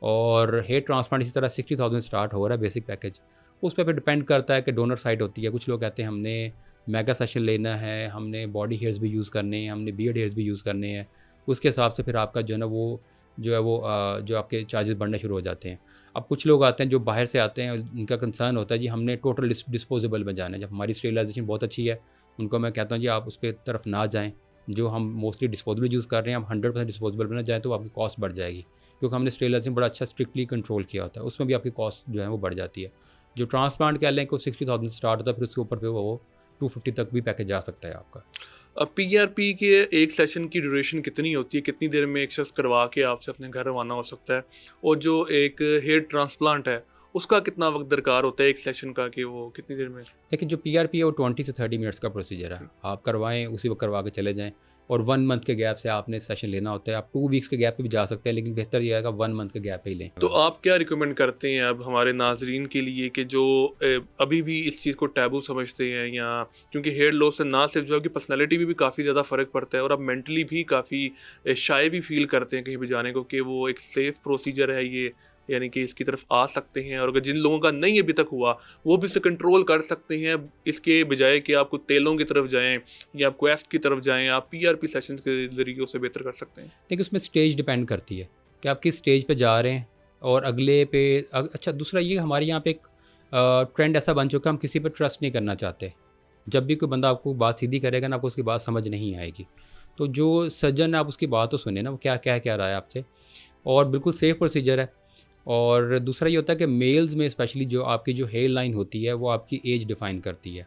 और हेयर ट्रांसप्लांट इसी तरह 60000 स्टार्ट हो रहा है बेसिक पैकेज। उस पे फिर डिपेंड करता है कि डोनर साइट होती है। कुछ लोग कहते हैं हमने मेगा सेशन लेना है, हमने बॉडी हेयर्स भी यूज़ करने हैं, हमने बियर्ड हेयर्स भी यूज़ करने हैं। उसके हिसाब से फिर आपका जो है ना वो जो आपके चार्जेस बढ़ने शुरू हो जाते हैं। अब कुछ लोग आते हैं जो बाहर से आते हैं, उनका कंसर्न होता है जी हमने टोटल डिस्पोजेबल में जाना है। जब हमारी स्टेरिलाइजेशन बहुत अच्छी है, उनको मैं कहता हूँ जी आप उस पे तरफ ना जाएँ। जो हम मोस्टली डिस्पोजेबल यूज़ कर रहे हैं, हम 100% डिस्पोजेबल में ना जाएँ तो आपकी कॉस्ट बढ़ जाएगी। क्योंकि हमने स्टेरिलाइजेशन बड़ा अच्छा स्ट्रिक्टली कंट्रोल किया होता है, उसमें भी आपकी कॉस्ट जो है वो बढ़ जाती है। जो ट्रांसप्लांट कह लें कि वो 60000 से स्टार्ट होता है, फिर उसके ऊपर पे वो 250 तक भी पैकेज जा सकता है आपका। पीआरपी के एक सेशन की ड्यूरेशन कितनी होती है? कितनी देर में एक शख्स करवा के आपसे अपने घर रवाना हो सकता है? और जो एक हेयर ट्रांसप्लांट है, उसका कितना वक़्त दरकार होता है एक सेशन का कि वो कितनी देर में? देखिए जो पीआरपी है वो 20 से 30 मिनट्स का प्रोसीजर है। आप करवाएँ, उसी वक्त करवा के चले जाएँ और 1 मंथ के गैप से आपने सेशन लेना होता है। आप 2 वीक्स के गैप पे भी जा सकते हैं, लेकिन बेहतर ये है कि 1 मंथ के गैप पे ही लें। तो आप क्या रिकमेंड करते हैं अब हमारे नाज़रीन के लिए कि जो अभी भी इस चीज़ को टैबू समझते हैं या क्योंकि हेयर लॉस से ना सिर्फ जो है कि पर्सनैलिटी में भी काफ़ी ज़्यादा फ़र्क पड़ता है और आप मेंटली भी काफ़ी शाय भी फ़ील करते हैं कहीं भी जाने को कि वो एक सेफ़ प्रोसीजर है ये, यानी कि इसकी तरफ आ सकते हैं और अगर जिन लोगों का नहीं अभी तक हुआ, वो भी इसे कंट्रोल कर सकते हैं, इसके बजाय कि आप कुछ तेलों की तरफ जाएँ या आप क्वेस्ट की तरफ जाएँ, आप पीआरपी सेशंस के ज़रिए उसे बेहतर कर सकते हैं। देखिए उसमें स्टेज डिपेंड करती है। कि आप किस स्टेज पे जा रहे हैं और अगले पे अच्छा, दूसरा ये हमारे यहाँ पे एक ट्रेंड ऐसा बन चुका है, हम किसी पे ट्रस्ट नहीं करना चाहते। जब भी कोई बंदा आपको बात सीधी करेगा ना, आपको उसकी बात समझ नहीं आएगी। तो जो सर्जन है आप उसकी बात तो सुने ना, वो क्या रहा है आपसे, और बिल्कुल सेफ़ प्रोसीजर है। और दूसरा ये होता है कि मेल्स में स्पेशली जो आपकी जो हेयर लाइन होती है वो आपकी एज डिफ़ाइन करती है।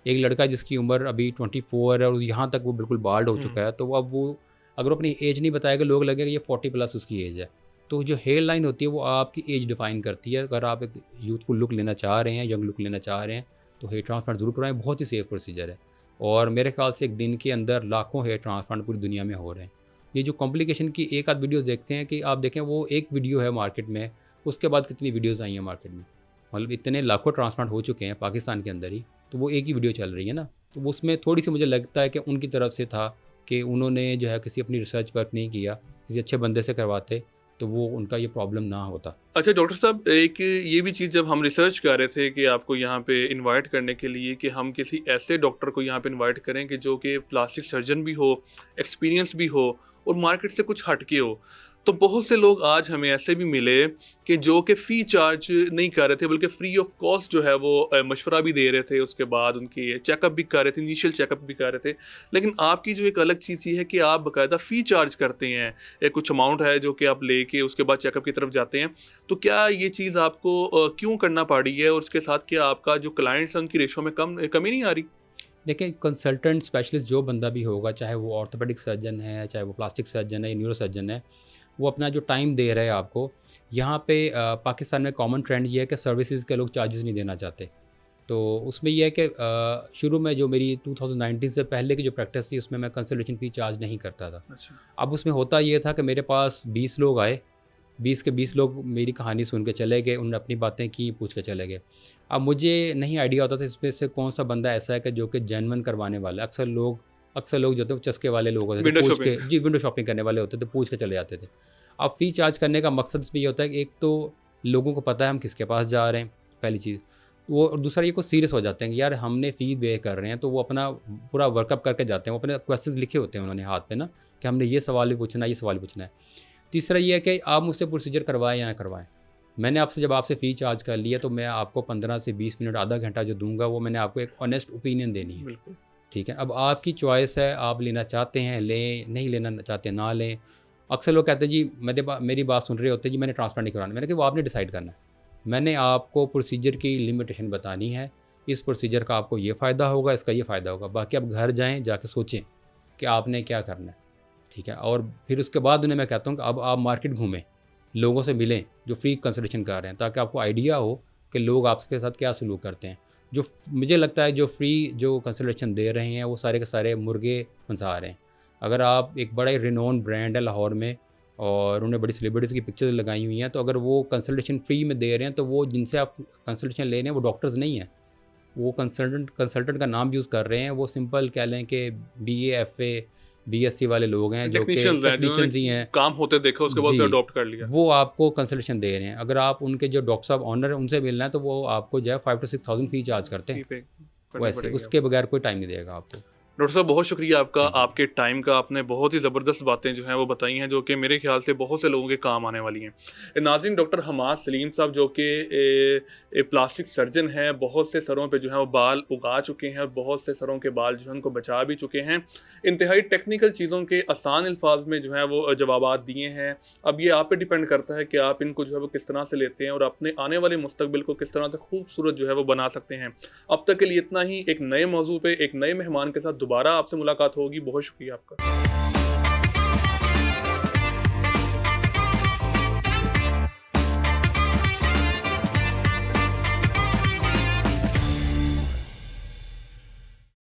एक लड़का जिसकी उम्र अभी 24 है और यहाँ तक वो बिल्कुल बाल्ड हो चुका है, तो वो अब वो अगर वो अपनी एज नहीं बताएगा, लोग लगेगा ये 40 प्लस उसकी एज है। तो जो हेयर लाइन होती है वो आपकी एज डिफ़ाइन करती है। अगर आप एक यूथफुल लुक लेना चाह रहे हैं, यंग लुक लेना चाह रहे हैं, तो हेयर ट्रांसप्लांट ज़रूर करवाएं। बहुत ही सेफ़ प्रोसीजर है और मेरे ख्याल से एक दिन के अंदर लाखों हेयर ट्रांसप्लांट पूरी दुनिया में हो रहे हैं। ये जो कॉम्प्लिकेशन की एक आध वीडियो देखते हैं कि आप देखें, वो एक वीडियो है मार्केट में, उसके बाद कितनी वीडियोज़ आई हैं मार्केट में। मतलब इतने लाखों ट्रांसप्लांट हो चुके हैं पाकिस्तान के अंदर ही, तो वो एक ही वीडियो चल रही है ना। तो वो उसमें थोड़ी सी मुझे लगता है कि उनकी तरफ से था कि उन्होंने जो है किसी अपनी रिसर्च वर्क नहीं किया, किसी अच्छे बंदे से करवाते तो वो उनका ये प्रॉब्लम ना होता। अच्छा डॉक्टर साहब, एक ये भी चीज़ जब हम रिसर्च कर रहे थे कि आपको यहाँ पे इनवाइट करने के लिए कि हम किसी ऐसे डॉक्टर को यहाँ पे इनवाइट करें कि जो कि प्लास्टिक सर्जन भी हो, एक्सपीरियंस भी हो और मार्केट से कुछ हटके हो, तो बहुत से लोग आज हमें ऐसे भी मिले कि जो कि फ़ी चार्ज नहीं कर रहे थे, बल्कि फ्री ऑफ कॉस्ट जो है वो मशवरा भी दे रहे थे, उसके बाद उनकी चेकअप भी कर रहे थे, इनिशियल चेकअप भी कर रहे थे। लेकिन आपकी जो एक अलग चीज़ ये है कि आप बाकायदा फ़ी चार्ज करते हैं, एक कुछ अमाउंट है जो कि आप लेके उसके बाद चेकअप की तरफ जाते हैं। तो क्या ये चीज़ आपको क्यों करना पड़ी है, और उसके साथ क्या आपका जो क्लाइंट्स हैं उनकी रेशो में कमी नहीं आ रही? देखिए, कंसल्टेंट स्पेशलिस्ट जो बंदा भी होगा, चाहे वो ऑर्थोपेडिक सर्जन है, चाहे वो प्लास्टिक सर्जन है या न्यूरो सर्जन है, वो अपना जो टाइम दे रहे हैं आपको। यहाँ पे पाकिस्तान में कॉमन ट्रेंड ये है कि सर्विसेज के लोग चार्जेस नहीं देना चाहते। तो उसमें यह है कि शुरू में जो मेरी 2019 से पहले की जो प्रैक्टिस थी, उसमें मैं कंसल्टेशन फ़ी चार्ज नहीं करता था। अच्छा। अब उसमें होता ये था कि मेरे पास 20 लोग आए, 20 के 20 लोग मेरी कहानी सुन के चले गए, उन्होंने अपनी बातें की, पूछ के चले गए। अब मुझे नहीं आइडिया होता था इसमें से कौन सा बंदा ऐसा है कि जो कि जेन्युइन करवाने वाला है। अक्सर लोग जो थे वो चस्के वाले लोग होते थे, विंडो पूछ के शॉपिंग। जी विंडो शॉपिंग करने वाले होते थे, पूछ के चले जाते थे। अब फ़ी चार्ज करने का मकसद इसमें ये होता है कि एक तो लोगों को पता है हम किसके पास जा रहे हैं, पहली चीज़। वो और दूसरा ये कुछ सीरियस हो जाते हैं कि यार हमने फ़ी पे कर रहे हैं, तो वो अपना पूरा वर्कअप करके जाते हैं। वो अपने क्वेश्चन लिखे होते हैं उन्होंने हाथ पे ना, कि हमने ये सवाल भी पूछना है, ये सवाल भी पूछना है। तीसरा ये है कि आप मुझसे प्रोसीजर करवाएं या ना करवाएं, मैंने आपसे जब आपसे फ़ी चार्ज कर लिया तो मैं आपको 15 से 20 मिनट, आधा घंटा जो दूंगा वो मैंने आपको एक ऑनेस्ट ओपिनियन देनी है। बिल्कुल। ठीक है, अब आपकी चॉइस है, आप लेना चाहते हैं लें, नहीं लेना चाहते ना लें। अक्सर लोग कहते हैं जी मेरी बात सुन रहे होते हैं जी मैंने ट्रांसप्लांट नहीं करवाना। मैंने कहा वो आपने डिसाइड करना है। मैंने आपको प्रोसीजर की लिमिटेशन बतानी है, इस प्रोसीजर का आपको ये फ़ायदा होगा, इसका ये फ़ायदा होगा। बाकी आप घर जाएँ, जाके सोचें कि आपने क्या करना है। ठीक है, और फिर उसके बाद उन्हें मैं कहता हूँ कि अब आप मार्केट घूमें, लोगों से मिलें जो फ्री कंसल्टेशन कर रहे हैं, ताकि आपको आइडिया हो कि लोग आपके साथ क्या सलूक करते हैं। मुझे लगता है जो फ्री जो कंसल्टेशन दे रहे हैं वो सारे के सारे मुर्गे फंसा रहे हैं। अगर आप एक बड़ा ही रिनोन ब्रांड है लाहौर में और उन्होंने बड़ी सेलिब्रिटीज़ की पिक्चर्स लगाई हुई हैं, तो अगर वो कंसल्टेशन फ्री में दे रहे हैं तो वो जिनसे आप कंसल्टेशन ले रहे हैं वो डॉक्टर्स नहीं हैं, वो कंसल्टेंट का नाम यूज़ कर रहे हैं। वो सिंपल कह लें कि BA FA BSc वाले लोग हैं, जो कि टेक्नीशियंस हैं टेक्नीशियंस ही जिन्होंने हैं काम होते देखा, उसके बाद जी। से अडॉप्ट कर लिया। वो आपको कंसल्टेशन दे रहे हैं। अगर आप उनके जो डॉक्टर साहब ऑनर हैं उनसे मिलना है तो वो आपको जो है 5 to 6,000 फ़ी चार्ज करते हैं। पे करनी वैसे पड़ेगी। उसके बगैर कोई टाइम नहीं देगा आपको। डॉक्टर साहब बहुत शुक्रिया आपका, थैंक यू। आपके टाइम का। आपने बहुत ही ज़बरदस्त बातें जो हैं वो बताई हैं, जो कि मेरे ख्याल से बहुत से लोगों के काम आने वाली हैं। नाज़रीन, डॉक्टर हमाद सलीम साहब जो कि प्लास्टिक सर्जन हैं, बहुत से सरों पे जो है वो बाल उगा चुके हैं और बहुत से सरों के बाल जो है उनको बचा भी चुके हैं। इंतहाई टेक्निकल चीज़ों के आसान अल्फाज में जो है वो जवाबात दिए हैं। अब ये आप पे डिपेंड करता है कि आप इनको जो है वो किस तरह से लेते हैं और अपने आने वाले मुस्तकबिल को किस तरह से खूबसूरत जो है वो बना सकते हैं। अब तक के लिए इतना ही। एक नए मौजू पे एक नए मेहमान के साथ दोबारा आपसे मुलाकात होगी। बहुत शुक्रिया आपका।